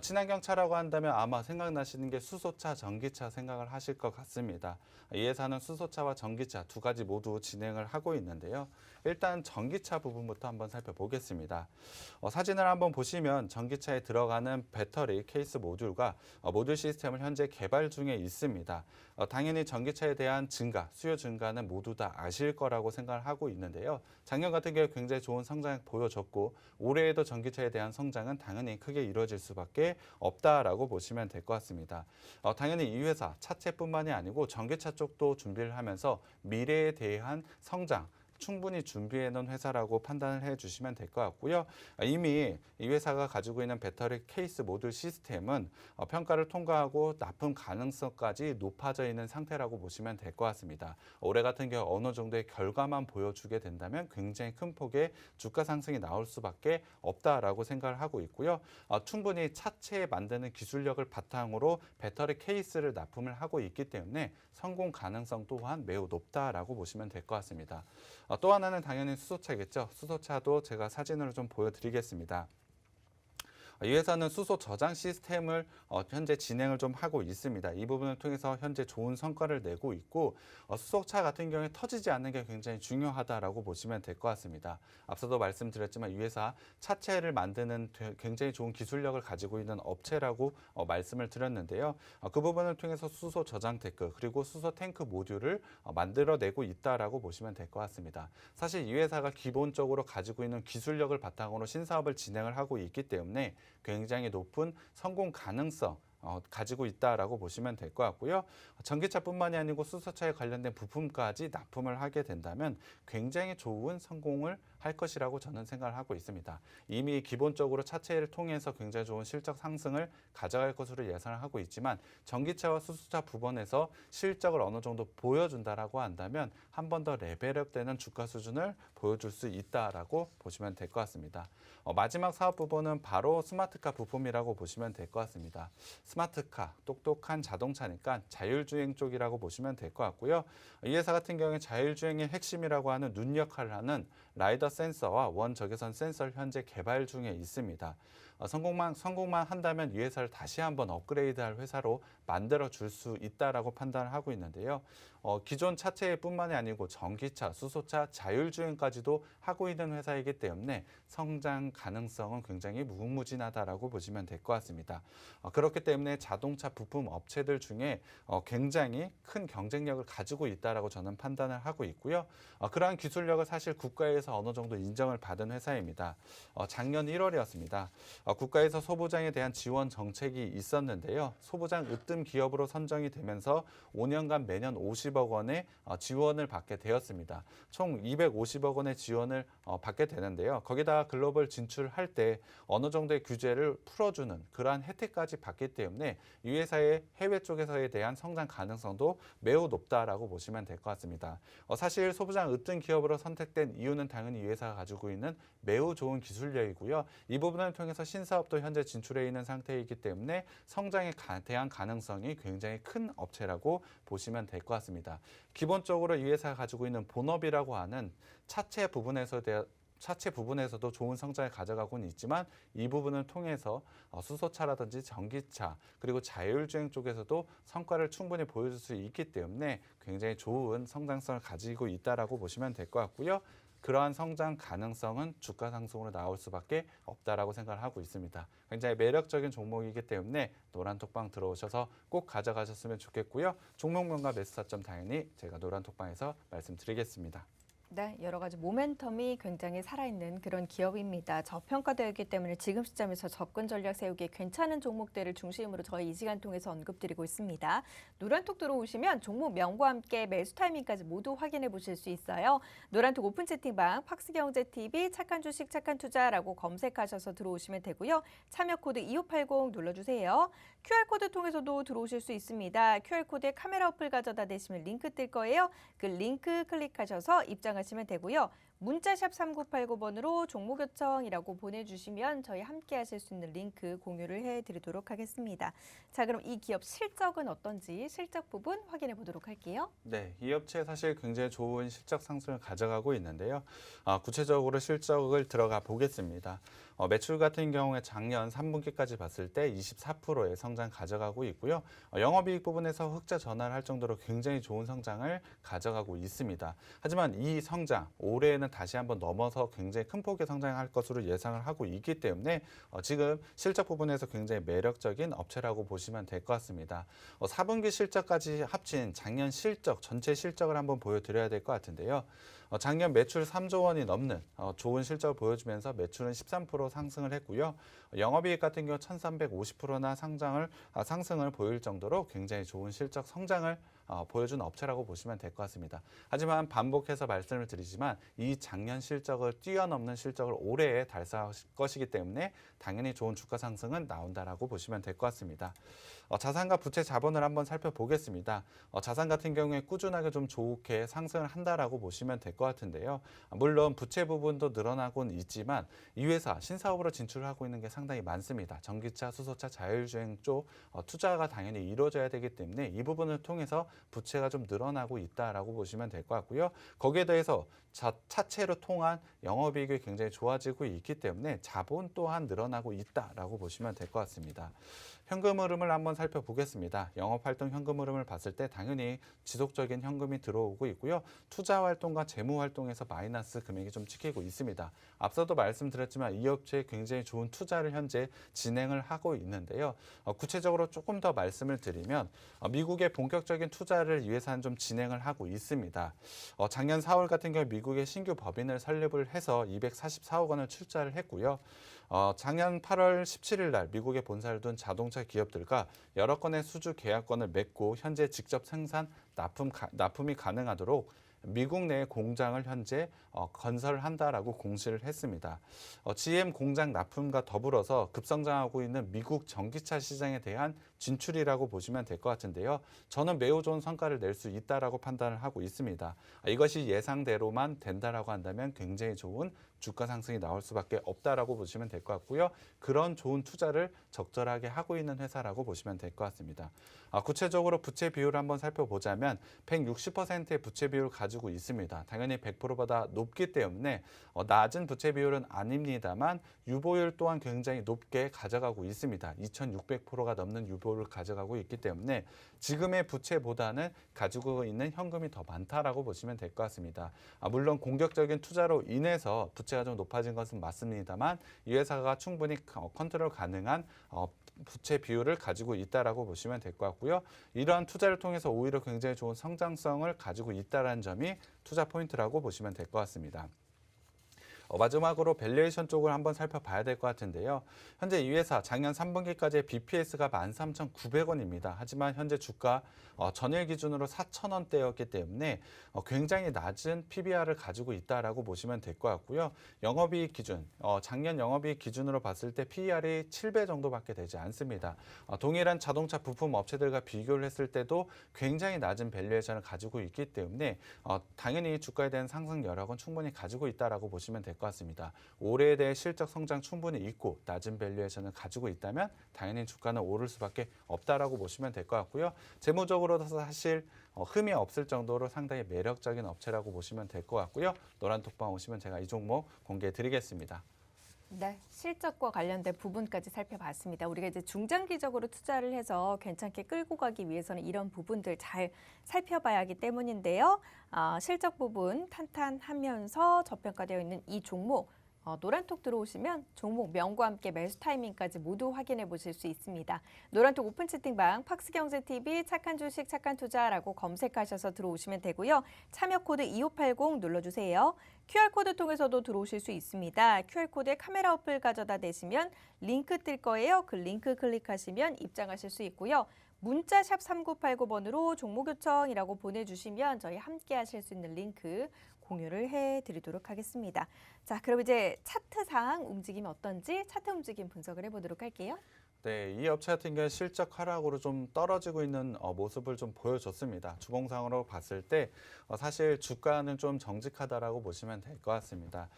친환경 차라고 한다면 아마 생각나시는 게 수소차, 전기차 생각을 하실 것 같습니다. 이 회사는 수소차와 전기차 두 가지 모두 진행을 하고 있는데요. 일단 전기차 부분부터 한번 살펴보겠습니다. 사진을 한번 보시면 전기차에 들어가는 배터리 케이스 모듈과 모듈 시스템을 현재 개발 중에 있습니다. 당연히 전기차에 대한 수요 증가는 모두 다 아실 거라고 생각을 하고 있는데요. 작년 같은 경우에 굉장히 좋은 성장을 보여줬고 올해에도 전기차에 대한 성장은 당연히 크게 이루어질 수밖에 없다라고 보시면 될 것 같습니다. 당연히 이 회사 차체뿐만이 아니고 전기차 쪽도 준비를 하면서 미래에 대한 성장 충분히 준비해 놓은 회사라고 판단을 해 주시면 될 것 같고요. 이미 이 회사가 가지고 있는 배터리 케이스 모듈 시스템은 평가를 통과하고 납품 가능성까지 높아져 있는 상태라고 보시면 될 것 같습니다. 올해 같은 경우 어느 정도의 결과만 보여주게 된다면 굉장히 큰 폭의 주가 상승이 나올 수밖에 없다라고 생각을 하고 있고요. 충분히 차체에 만드는 기술력을 바탕으로 배터리 케이스를 납품을 하고 있기 때문에 성공 가능성 또한 매우 높다라고 보시면 될 것 같습니다. 또 하나는 당연히 수소차겠죠. 수소차도 제가 사진으로 좀 보여드리겠습니다. 이 회사는 수소 저장 시스템을 현재 진행을 좀 하고 있습니다. 이 부분을 통해서 현재 좋은 성과를 내고 있고 수소차 같은 경우에 터지지 않는 게 굉장히 중요하다라고 보시면 될 것 같습니다. 앞서도 말씀드렸지만 이 회사 차체를 만드는 굉장히 좋은 기술력을 가지고 있는 업체라고 말씀을 드렸는데요. 그 부분을 통해서 수소 저장 테크 그리고 수소 탱크 모듈을 만들어내고 있다라고 보시면 될 것 같습니다. 사실 이 회사가 기본적으로 가지고 있는 기술력을 바탕으로 신사업을 진행을 하고 있기 때문에 굉장히 높은 성공 가능성 가지고 있다라고 보시면 될 것 같고요. 전기차뿐만이 아니고 수소차에 관련된 부품까지 납품을 하게 된다면 굉장히 좋은 성공을 할 것이라고 저는 생각을 하고 있습니다. 이미 기본적으로 차체를 통해서 굉장히 좋은 실적 상승을 가져갈 것으로 예상을 하고 있지만 전기차와 수소차 부분에서 실적을 어느 정도 보여준다라고 한다면 한 번 더 레벨업되는 주가 수준을 보여줄 수 있다라고 보시면 될 것 같습니다. 마지막 사업 부분은 바로 스마트카 부품이라고 보시면 될 것 같습니다. 스마트카, 똑똑한 자동차니까 자율주행 쪽이라고 보시면 될 것 같고요. 이 회사 같은 경우에 자율주행의 핵심이라고 하는 눈 역할을 하는 라이더 센서와 원적외선 센서를 현재 개발 중에 있습니다. 성공만 한다면 이 회사를 다시 한번 업그레이드할 회사로 만들어 줄 수 있다라고 판단을 하고 있는데요. 기존 차체뿐만이 아니고 전기차, 수소차, 자율주행까지도 하고 있는 회사이기 때문에 성장 가능성은 굉장히 무궁무진하다라고 보시면 될 것 같습니다. 그렇기 때문에 자동차 부품 업체들 중에 굉장히 큰 경쟁력을 가지고 있다라고 저는 판단을 하고 있고요. 그러한 기술력을 사실 국가에서 어느 정도 인정을 받은 회사입니다. 작년 1월이었습니다. 국가에서 소부장에 대한 지원 정책이 있었는데요. 소부장 으뜸 기업으로 선정이 되면서 5년간 매년 50억 원의 지원을 받게 되었습니다. 총 250억 원의 지원을 받게 되는데요. 거기다가 글로벌 진출할 때 어느 정도의 규제를 풀어주는 그러한 혜택까지 받기 때문에 이 회사의 해외 쪽에서에 대한 성장 가능성도 매우 높다라고 보시면 될 것 같습니다. 사실 소부장 으뜸 기업으로 선택된 이유는 당연히 이 회사가 가지고 있는 매우 좋은 기술력이고요. 이 부분을 통해서 신사업도 현재 진출해 있는 상태이기 때문에 성장에 대한 가능성이 굉장히 큰 업체라고 보시면 될 것 같습니다. 기본적으로 이 회사가 가지고 있는 본업이라고 하는 차체 부분에서도 좋은 성장을 가져가고는 있지만 이 부분을 통해서 수소차라든지 전기차 그리고 자율주행 쪽에서도 성과를 충분히 보여줄 수 있기 때문에 굉장히 좋은 성장성을 가지고 있다라고 보시면 될 것 같고요. 그러한 성장 가능성은 주가 상승으로 나올 수밖에 없다라고 생각을 하고 있습니다. 굉장히 매력적인 종목이기 때문에 노란톡방 들어오셔서 꼭 가져가셨으면 좋겠고요. 종목명과 매수타점 당연히 제가 노란톡방에서 말씀드리겠습니다. 네, 여러 가지 모멘텀이 굉장히 살아있는 그런 기업입니다. 저평가되어 있기 때문에 지금 시점에서 접근 전략 세우기에 괜찮은 종목들을 중심으로 저희 이 시간 통해서 언급드리고 있습니다. 노란톡 들어오시면 종목명과 함께 매수 타이밍까지 모두 확인해 보실 수 있어요. 노란톡 오픈 채팅방 팍스경제TV 착한 주식 착한 투자라고 검색하셔서 들어오시면 되고요. 참여 코드 2580 눌러주세요. QR코드 통해서도 들어오실 수 있습니다. QR코드에 카메라 어플 가져다 대시면 링크 뜰 거예요. 그 링크 클릭하셔서 입장하시면 되고요. 문자샵 3989번으로 종목 요청이라고 보내주시면 저희 함께 하실 수 있는 링크 공유를 해드리도록 하겠습니다. 자, 그럼 이 기업 실적은 어떤지 실적 부분 확인해 보도록 할게요. 네, 이 업체 사실 굉장히 좋은 실적 상승을 가져가고 있는데요. 구체적으로 실적을 들어가 보겠습니다. 매출 같은 경우에 작년 3분기까지 봤을 때 24%의 성장 가져가고 있고요. 영업이익 부분에서 흑자 전환을 할 정도로 굉장히 좋은 성장을 가져가고 있습니다. 하지만 이 성장, 올해에는 다시 한번 넘어서 굉장히 큰 폭의 성장할 것으로 예상을 하고 있기 때문에 지금 실적 부분에서 굉장히 매력적인 업체라고 보시면 될 것 같습니다. 4분기 실적까지 합친 작년 실적, 전체 실적을 한번 보여드려야 될 것 같은데요. 작년 매출 3조 원이 넘는 좋은 실적을 보여주면서 매출은 13% 상승을 했고요. 영업이익 같은 경우 1350%나 상승을 보일 정도로 굉장히 좋은 실적 성장을 보여준 업체라고 보시면 될 것 같습니다. 하지만 반복해서 말씀을 드리지만 이 작년 실적을 뛰어넘는 실적을 올해에 달성할 것이기 때문에 당연히 좋은 주가 상승은 나온다라고 보시면 될 것 같습니다. 자산과 부채 자본을 한번 살펴보겠습니다. 자산 같은 경우에 꾸준하게 좀 좋게 상승을 한다라고 보시면 될 것 같은데요. 물론 부채 부분도 늘어나고는 있지만 이 회사 신사업으로 진출하고 있는 게 상당히 많습니다. 전기차, 수소차, 자율주행 쪽 투자가 당연히 이루어져야 되기 때문에 이 부분을 통해서 부채가 좀 늘어나고 있다라고 보시면 될 것 같고요. 거기에 대해서 차체로 통한 영업이익이 굉장히 좋아지고 있기 때문에 자본 또한 늘어나고 있다라고 보시면 될 것 같습니다. 현금 흐름을 한번 살펴보겠습니다. 영업활동 현금 흐름을 봤을 때 당연히 지속적인 현금이 들어오고 있고요. 투자활동과 재무활동에서 마이너스 금액이 좀 찍히고 있습니다. 앞서도 말씀드렸지만 이 업체에 굉장히 좋은 투자를 현재 진행을 하고 있는데요. 구체적으로 조금 더 말씀을 드리면 미국의 본격적인 투자를 이 회사는 좀 진행을 하고 있습니다. 작년 4월 같은 경우 미국의 신규 법인을 설립을 해서 244억 원을 출자를 했고요. 작년 8월 17일 날 미국에 본사를 둔 자동차 기업들과 여러 건의 수주 계약권을 맺고 현재 직접 생산, 납품이 가능하도록 미국 내 공장을 현재 건설한다라고 공시를 했습니다. GM 공장 납품과 더불어서 급성장하고 있는 미국 전기차 시장에 대한 진출이라고 보시면 될 것 같은데요. 저는 매우 좋은 성과를 낼 수 있다라고 판단을 하고 있습니다. 이것이 예상대로만 된다라고 한다면 굉장히 좋은 주가 상승이 나올 수밖에 없다라고 보시면 될 것 같고요. 그런 좋은 투자를 적절하게 하고 있는 회사라고 보시면 될 것 같습니다. 구체적으로 부채 비율을 한번 살펴보자면 160%의 부채 비율을 가지고 있습니다. 당연히 100%보다 높기 때문에 낮은 부채 비율은 아닙니다만 유보율 또한 굉장히 높게 가져가고 있습니다. 2600%가 넘는 유보율을 가져가고 있기 때문에 지금의 부채보다는 가지고 있는 현금이 더 많다라고 보시면 될 것 같습니다. 물론 공격적인 투자로 인해서 부채가 좀 높아진 것은 맞습니다만 이 회사가 충분히 컨트롤 가능한 부채 비율을 가지고 있다라고 보시면 될 것 같고요. 이러한 투자를 통해서 오히려 굉장히 좋은 성장성을 가지고 있다는 점이 투자 포인트라고 보시면 될 것 같습니다. 마지막으로 밸류에이션 쪽을 한번 살펴봐야 될 것 같은데요. 현재 이 회사 작년 3분기까지의 BPS가 13,900원입니다. 하지만 현재 주가 전일 기준으로 4,000원대였기 때문에 굉장히 낮은 PBR을 가지고 있다라고 보시면 될 것 같고요. 영업이익 기준, 작년 영업이익 기준으로 봤을 때 PER이 7배 정도밖에 되지 않습니다. 동일한 자동차 부품 업체들과 비교를 했을 때도 굉장히 낮은 밸류에이션을 가지고 있기 때문에 당연히 주가에 대한 상승 여력은 충분히 가지고 있다라고 보시면 될 것 같습니다. 올해에 대해 실적 성장 충분히 있고 낮은 밸류에이션을 가지고 있다면 당연히 주가는 오를 수밖에 없다라고 보시면 될 것 같고요. 재무적으로도 사실 흠이 없을 정도로 상당히 매력적인 업체라고 보시면 될 것 같고요. 노란톡방 오시면 제가 이 종목 공개해 드리겠습니다. 네, 실적과 관련된 부분까지 살펴봤습니다. 우리가 이제 중장기적으로 투자를 해서 괜찮게 끌고 가기 위해서는 이런 부분들 잘 살펴봐야 하기 때문인데요. 실적 부분 탄탄하면서 저평가되어 있는 이 종목, 노란톡 들어오시면 종목 명과 함께 매수 타이밍까지 모두 확인해 보실 수 있습니다. 노란톡 오픈 채팅방 팍스경제TV 착한 주식 착한 투자라고 검색하셔서 들어오시면 되고요. 참여 코드 2580 눌러주세요. QR코드 통해서도 들어오실 수 있습니다. QR코드에 카메라 어플 가져다 대시면 링크 뜰 거예요. 그 링크 클릭하시면 입장하실 수 있고요. 문자 샵 3989번으로 종목 요청이라고 보내주시면 저희 함께 하실 수 있는 링크 공유를 해드리도록 하겠습니다. 자, 그럼 이제 차트상 움직임이 어떤지 차트 움직임 분석을 해보도록 할게요. 네, 이 업체 같은 경우에 실적 하락으로 좀 떨어지고 있는 모습을 좀 보여줬습니다. 주봉상으로 봤을 때 사실 주가는 좀 정직하다라고 보시면 될 것 같습니다.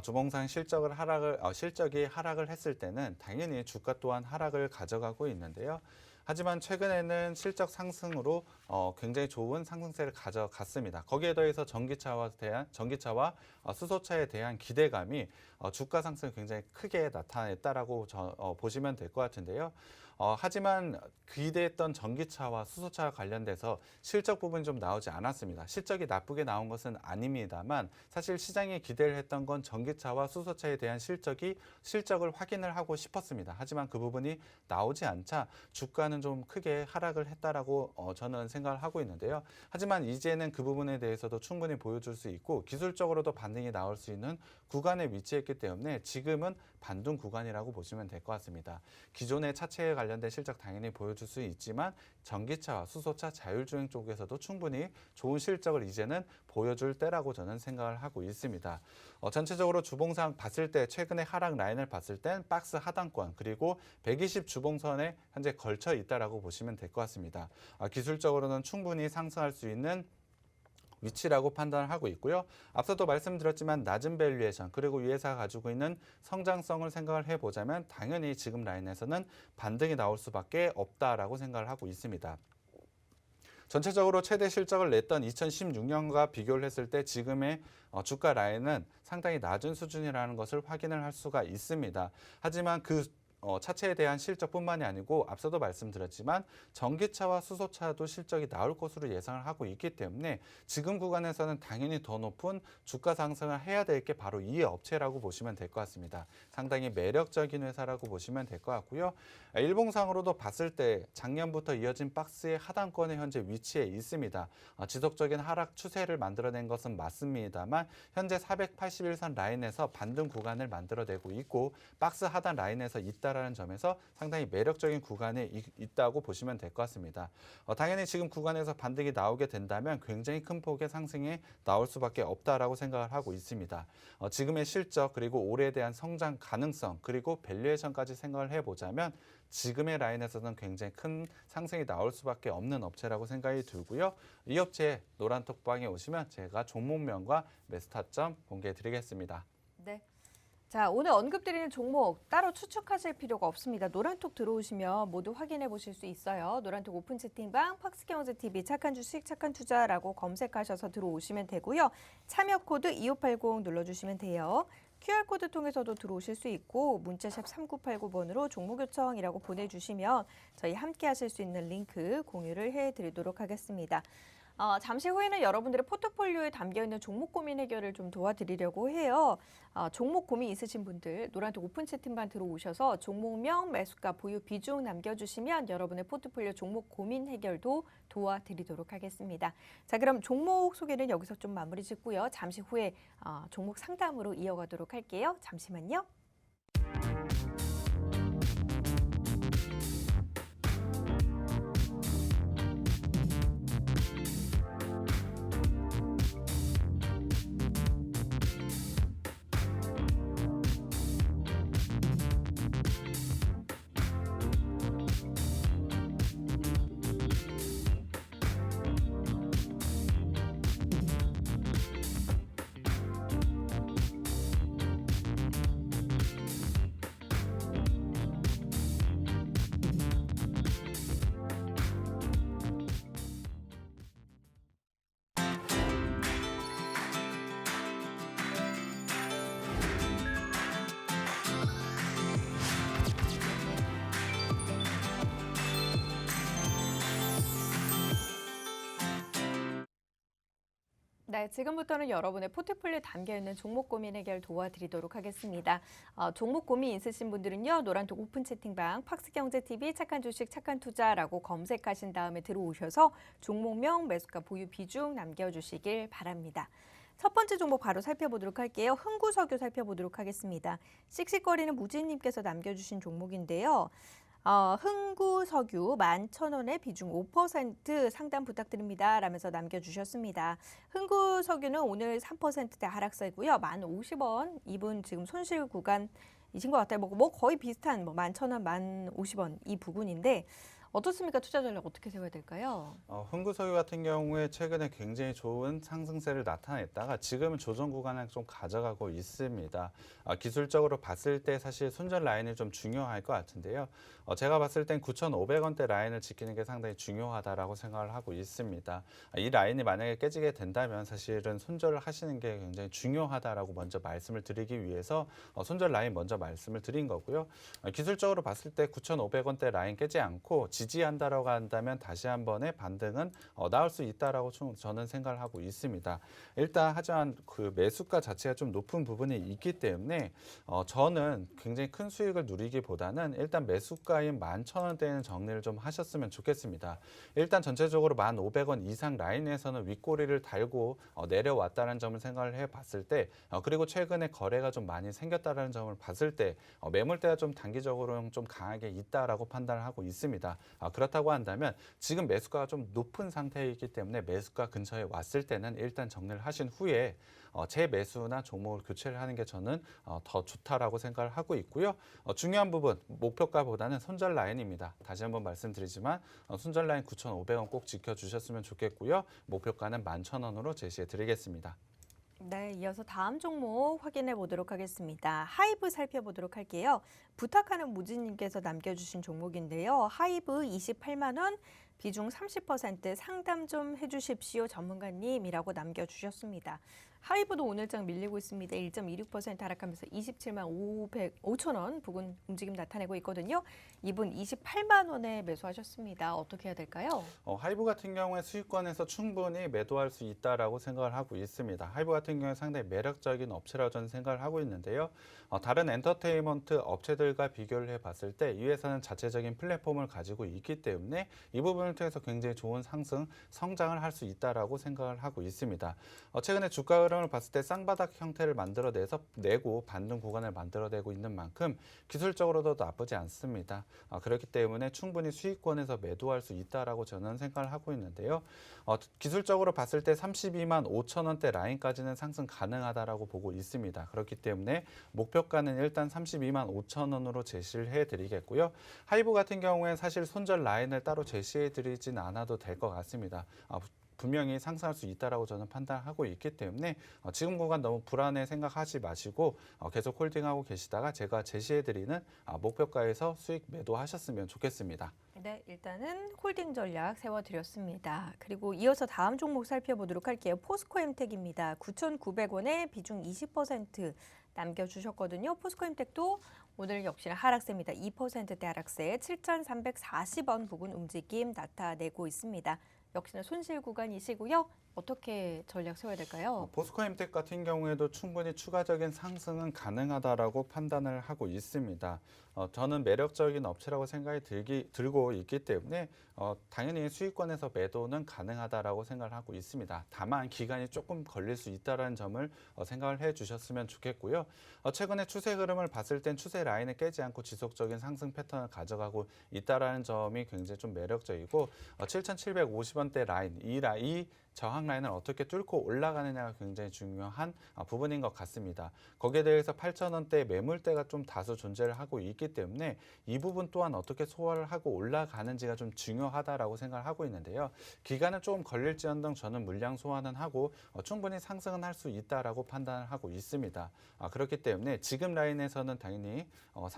주봉상 실적이 하락을 했을 때는 당연히 주가 또한 하락을 가져가고 있는데요. 하지만 최근에는 실적 상승으로 굉장히 좋은 상승세를 가져갔습니다. 거기에 더해서 전기차와 수소차에 대한 기대감이 주가 상승을 굉장히 크게 나타냈다라고 보시면 될 것 같은데요. 하지만 기대했던 전기차와 수소차와 관련돼서 실적 부분이 좀 나오지 않았습니다. 실적이 나쁘게 나온 것은 아닙니다만 사실 시장이 기대를 했던 건 전기차와 수소차에 대한 실적을 확인을 하고 싶었습니다. 하지만 그 부분이 나오지 않자 주가는 좀 크게 하락을 했다라고 저는 생각을 하고 있는데요. 하지만 이제는 그 부분에 대해서도 충분히 보여줄 수 있고 기술적으로도 반등이 나올 수 있는 구간에 위치했기 때문에 지금은 반등 구간이라고 보시면 될 것 같습니다. 기존의 차체에 관련된 실적 당연히 보여줄 수 있지만 전기차와 수소차, 자율주행 쪽에서도 충분히 좋은 실적을 이제는 보여줄 때라고 저는 생각을 하고 있습니다. 전체적으로 주봉상 봤을 때 최근의 하락 라인을 봤을 땐 박스 하단권 그리고 120 주봉선에 현재 걸쳐 있다라고 보시면 될 것 같습니다. 기술적으로는 충분히 상승할 수 있는 위치라고 판단을 하고 있고요. 앞서도 말씀드렸지만 낮은 밸류에이션 그리고 이 회사가 가지고 있는 성장성을 생각을 해보자면 당연히 지금 라인에서는 반등이 나올 수밖에 없다라고 생각을 하고 있습니다. 전체적으로 최대 실적을 냈던 2016년과 비교를 했을 때 지금의 주가 라인은 상당히 낮은 수준이라는 것을 확인을 할 수가 있습니다. 하지만 그 차체에 대한 실적뿐만이 아니고 앞서도 말씀드렸지만 전기차와 수소차도 실적이 나올 것으로 예상을 하고 있기 때문에 지금 구간에서는 당연히 더 높은 주가 상승을 해야 될 게 바로 이 업체라고 보시면 될 것 같습니다. 상당히 매력적인 회사라고 보시면 될 것 같고요. 일봉상으로도 봤을 때 작년부터 이어진 박스의 하단권에 현재 위치해 있습니다. 지속적인 하락 추세를 만들어낸 것은 맞습니다만 현재 481선 라인에서 반등 구간을 만들어내고 있고 박스 하단 라인에서 있다라는 점에서 상당히 매력적인 구간에 있다고 보시면 될 것 같습니다. 당연히 지금 구간에서 반등이 나오게 된다면 굉장히 큰 폭의 상승이 나올 수밖에 없다라고 생각을 하고 있습니다. 지금의 실적 그리고 올해에 대한 성장 가능성 그리고 밸류에이션까지 생각을 해보자면 지금의 라인에서는 굉장히 큰 상승이 나올 수밖에 없는 업체라고 생각이 들고요. 이 업체 노란톡방에 오시면 제가 종목명과 매수 타점 공개해 드리겠습니다. 네. 자, 오늘 언급드리는 종목 따로 추측하실 필요가 없습니다. 노란톡 들어오시면 모두 확인해 보실 수 있어요. 노란톡 오픈 채팅방 팍스경제TV 착한 주식 착한 투자라고 검색하셔서 들어오시면 되고요. 참여 코드 2580 눌러주시면 돼요. QR코드 통해서도 들어오실 수 있고 문자샵 3989번으로 종목 요청이라고 보내주시면 저희 함께 하실 수 있는 링크 공유를 해드리도록 하겠습니다. 잠시 후에는 여러분들의 포트폴리오에 담겨있는 종목 고민 해결을 좀 도와드리려고 해요. 종목 고민 있으신 분들 노란톡 오픈 채팅방 들어오셔서 종목명, 매수가, 보유 비중 남겨주시면 여러분의 포트폴리오 종목 고민 해결도 도와드리도록 하겠습니다. 자, 그럼 종목 소개는 여기서 좀 마무리 짓고요. 잠시 후에 종목 상담으로 이어가도록 할게요. 잠시만요. 네, 지금부터는 여러분의 포트폴리오에 담겨있는 종목 고민 해결 도와드리도록 하겠습니다. 종목 고민 있으신 분들은요. 노란톡 오픈 채팅방 팍스경제TV 착한 주식 착한 투자라고 검색하신 다음에 들어오셔서 종목명, 매수가, 보유 비중 남겨주시길 바랍니다. 첫 번째 종목 바로 살펴보도록 할게요. 흥구석유 살펴보도록 하겠습니다. 씩씩거리는 무진님께서 남겨주신 종목인데요. 흥구석유 11,000원에 비중 5% 상담 부탁드립니다. 라면서 남겨주셨습니다. 흥구석유는 오늘 3%대 하락세고요. 1050원 이분 지금 손실 구간이신 것 같아요. 뭐 거의 비슷한 11,000원, 1050원 이 부분인데 어떻습니까? 투자 전략 어떻게 세워야 될까요? 흥구석유 같은 경우에 최근에 굉장히 좋은 상승세를 나타냈다가 지금은 조정 구간을 좀 가져가고 있습니다. 기술적으로 봤을 때 사실 손절 라인이 좀 중요할 것 같은데요. 제가 봤을 땐 9,500원대 라인을 지키는 게 상당히 중요하다라고 생각을 하고 있습니다. 이 라인이 만약에 깨지게 된다면 사실은 손절을 하시는 게 굉장히 중요하다라고 먼저 말씀을 드리기 위해서 손절 라인 먼저 말씀을 드린 거고요. 기술적으로 봤을 때 9,500원대 라인 깨지 않고 지지한다라고 한다면 다시 한 번의 반등은 나올 수 있다라고 저는 생각을 하고 있습니다. 일단 하지만 그 매수가 자체가 좀 높은 부분이 있기 때문에 저는 굉장히 큰 수익을 누리기보다는 일단 매수가에 라인 11,000원대에는 정리를 좀 하셨으면 좋겠습니다. 일단 전체적으로 1,500원 이상 라인에서는 윗꼬리를 달고 내려왔다는 점을 생각을 해봤을 때 그리고 최근에 거래가 좀 많이 생겼다는 점을 봤을 때 매물대가 좀 단기적으로 좀 강하게 있다라고 판단을 하고 있습니다. 그렇다고 한다면 지금 매수가가 좀 높은 상태이기 때문에 매수가 근처에 왔을 때는 일단 정리를 하신 후에 재매수나 종목을 교체를 하는 게 저는 더 좋다라고 생각을 하고 있고요. 중요한 부분 목표가보다는 손절 라인입니다. 다시 한번 말씀드리지만 손절 라인 9,500원 꼭 지켜주셨으면 좋겠고요. 목표가는 11,000원으로 제시해 드리겠습니다. 네, 이어서 다음 종목 확인해 보도록 하겠습니다. 하이브 살펴보도록 할게요. 부탁하는 무지님께서 남겨주신 종목인데요. 하이브 28만 원, 비중 30% 상담 좀 해주십시오 전문가님이라고 남겨주셨습니다. 하이브도 오늘장 밀리고 있습니다. 1.26% 하락하면서 27만 5천 원 부근 움직임 나타내고 있거든요. 이분 28만 원에 매수하셨습니다. 어떻게 해야 될까요? 하이브 같은 경우에 수익권에서 충분히 매도할 수 있다라고 생각을 하고 있습니다. 하이브 같은 경우에 상당히 매력적인 업체라고 저는 생각을 하고 있는데요. 다른 엔터테인먼트 업체들과 비교를 해봤을 때 이 회사는 자체적인 플랫폼을 가지고 있기 때문에 이 부분을 통해서 굉장히 좋은 상승, 성장을 할 수 있다라고 생각을 하고 있습니다. 최근에 주가 흐름을 봤을 때 쌍바닥 형태를 만들어내고 반등 구간을 만들어내고 있는 만큼 기술적으로도 나쁘지 않습니다. 그렇기 때문에 충분히 수익권에서 매도할 수 있다라고 저는 생각을 하고 있는데요. 기술적으로 봤을 때 32만 5천 원대 라인까지는 상승 가능하다라고 보고 있습니다. 그렇기 때문에 목표가는 일단 32만 5천 원으로 제시를 해드리겠고요. 하이브 같은 경우에 사실 손절 라인을 따로 제시해드리진 않아도 될 것 같습니다. 분명히 상승할 수 있다라고 저는 판단하고 있기 때문에 지금 구간 너무 불안해 생각하지 마시고 계속 홀딩하고 계시다가 제가 제시해드리는 목표가에서 수익 매도하셨으면 좋겠습니다. 네, 일단은 홀딩 전략 세워드렸습니다. 그리고 이어서 다음 종목 살펴보도록 할게요. 포스코엠텍입니다. 9,900원에 비중 20% 남겨주셨거든요. 포스코엠텍도 오늘 역시나 하락세입니다. 2%대 하락세 7,340원 부근 움직임 나타내고 있습니다. 역시나 손실 구간이시고요. 어떻게 전략 세워야 될까요? 포스코엠텍 같은 경우에도 충분히 추가적인 상승은 가능하다라고 판단을 하고 있습니다. 저는 매력적인 업체라고 생각이 들고 있기 때문에 당연히 수익권에서 매도는 가능하다라고 생각을 하고 있습니다. 다만 기간이 조금 걸릴 수 있다는 점을 생각을 해주셨으면 좋겠고요. 최근에 추세 흐름을 봤을 땐 추세 라인을 깨지 않고 지속적인 상승 패턴을 가져가고 있다는 점이 굉장히 좀 매력적이고 7,750원대 라인, 이 저항 라인을 어떻게 뚫고 올라가느냐가 굉장히 중요한 부분인 것 같습니다. 거기에 대해서 8,000원대 매물대가 좀 다수 존재를 하고 있기 때문에 이 부분 또한 어떻게 소화를 하고 올라가는지가 좀 중요하다라고 생각을 하고 있는데요. 기간은 조금 걸릴지언정 저는 물량 소화는 하고 충분히 상승은 할 수 있다라고 판단을 하고 있습니다. 그렇기 때문에 지금 라인에서는 당연히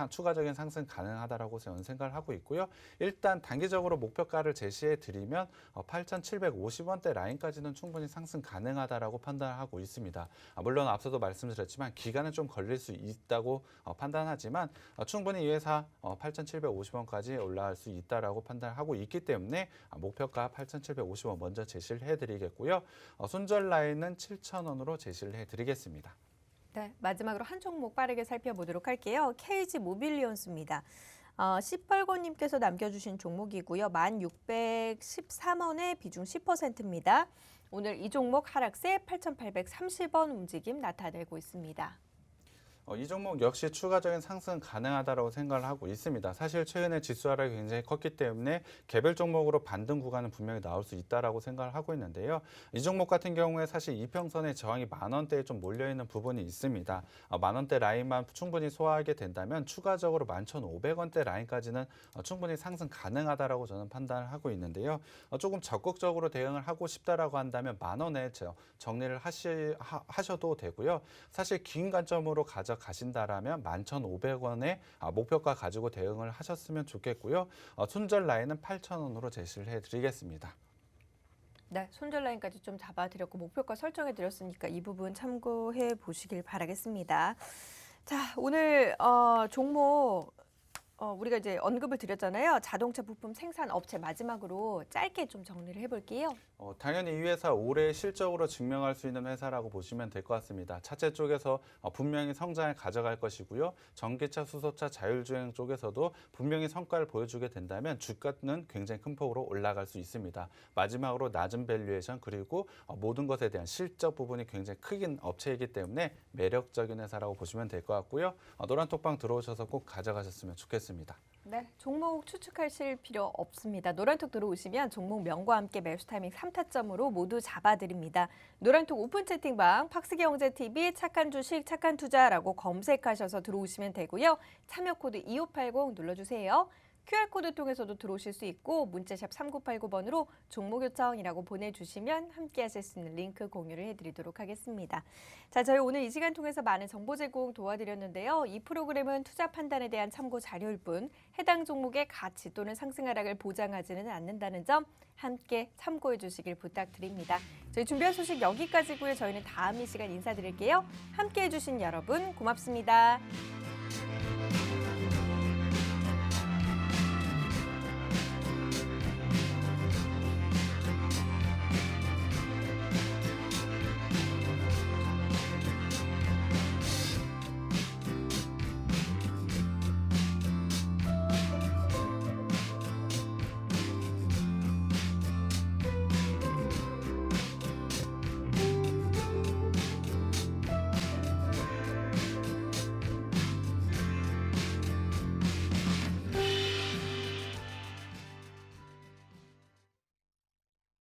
추가적인 상승 가능하다라고 저는 생각을 하고 있고요. 일단 단기적으로 목표가를 제시해 드리면 8,750원대 라인까지는 충분히 상승 가능하다라고 판단하고 있습니다. 물론 앞서도 말씀드렸지만 기간은 좀 걸릴 수 있다고 판단하지만 충분히 이 회사 8,750원까지 올라갈 수 있다라고 판단하고 있기 때문에 목표가 8,750원 먼저 제시를 해드리겠고요. 손절 라인은 7,000원으로 제시를 해드리겠습니다. 네, 마지막으로 한 종목 빠르게 살펴보도록 할게요. KG 모빌리온스입니다. 시뻘건님께서 남겨주신 종목이고요. 1,613원에 비중 10%입니다. 오늘 이 종목 하락세 8,830원 움직임 나타내고 있습니다. 이 종목 역시 추가적인 상승 가능하다고 생각을 하고 있습니다. 사실 최근에 지수 하락이 굉장히 컸기 때문에 개별 종목으로 반등 구간은 분명히 나올 수 있다라고 생각을 하고 있는데요. 이 종목 같은 경우에 사실 이평선의 저항이 10,000원대에 좀 몰려있는 부분이 있습니다. 10,000원대 라인만 충분히 소화하게 된다면 추가적으로 11,500원대 라인까지는 충분히 상승 가능하다라고 저는 판단을 하고 있는데요. 조금 적극적으로 대응을 하고 싶다라고 한다면 10,000원에 정리를 하셔도 되고요. 사실 긴 관점으로 가신다라면 11,500원의 목표가 가지고 대응을 하셨으면 좋겠고요. 손절 라인은 8,000원으로 제시를 해드리겠습니다. 네, 손절 라인까지 좀 잡아드렸고 목표가 설정해드렸으니까 이 부분 참고해 보시길 바라겠습니다. 자, 오늘 종목 우리가 이제 언급을 드렸잖아요. 자동차 부품 생산 업체 마지막으로 짧게 좀 정리를 해볼게요. 당연히 이 회사 올해 실적으로 증명할 수 있는 회사라고 보시면 될 것 같습니다. 차체 쪽에서 분명히 성장을 가져갈 것이고요. 전기차, 수소차, 자율주행 쪽에서도 분명히 성과를 보여주게 된다면 주가는 굉장히 큰 폭으로 올라갈 수 있습니다. 마지막으로 낮은 밸류에이션 그리고 모든 것에 대한 실적 부분이 굉장히 크긴 업체이기 때문에 매력적인 회사라고 보시면 될 것 같고요. 노란톡방 들어오셔서 꼭 가져가셨으면 좋겠습니다. 네, 종목 추측하실 필요 없습니다. 노란톡 들어오시면 종목명과 함께 매수 타이밍 3타점으로 모두 잡아드립니다. 노란톡 오픈 채팅방 팍스경제TV 착한 주식 착한 투자라고 검색하셔서 들어오시면 되고요. 참여 코드 2580 눌러주세요. QR코드 통해서도 들어오실 수 있고 문자샵 3989번으로 종목 요청이라고 보내주시면 함께 하실 수 있는 링크 공유를 해드리도록 하겠습니다. 자, 저희 오늘 이 시간 통해서 많은 정보 제공 도와드렸는데요. 이 프로그램은 투자 판단에 대한 참고 자료일 뿐 해당 종목의 가치 또는 상승 하락을 보장하지는 않는다는 점 함께 참고해 주시길 부탁드립니다. 저희 준비한 소식 여기까지고요. 저희는 다음 이 시간 인사드릴게요. 함께 해주신 여러분 고맙습니다.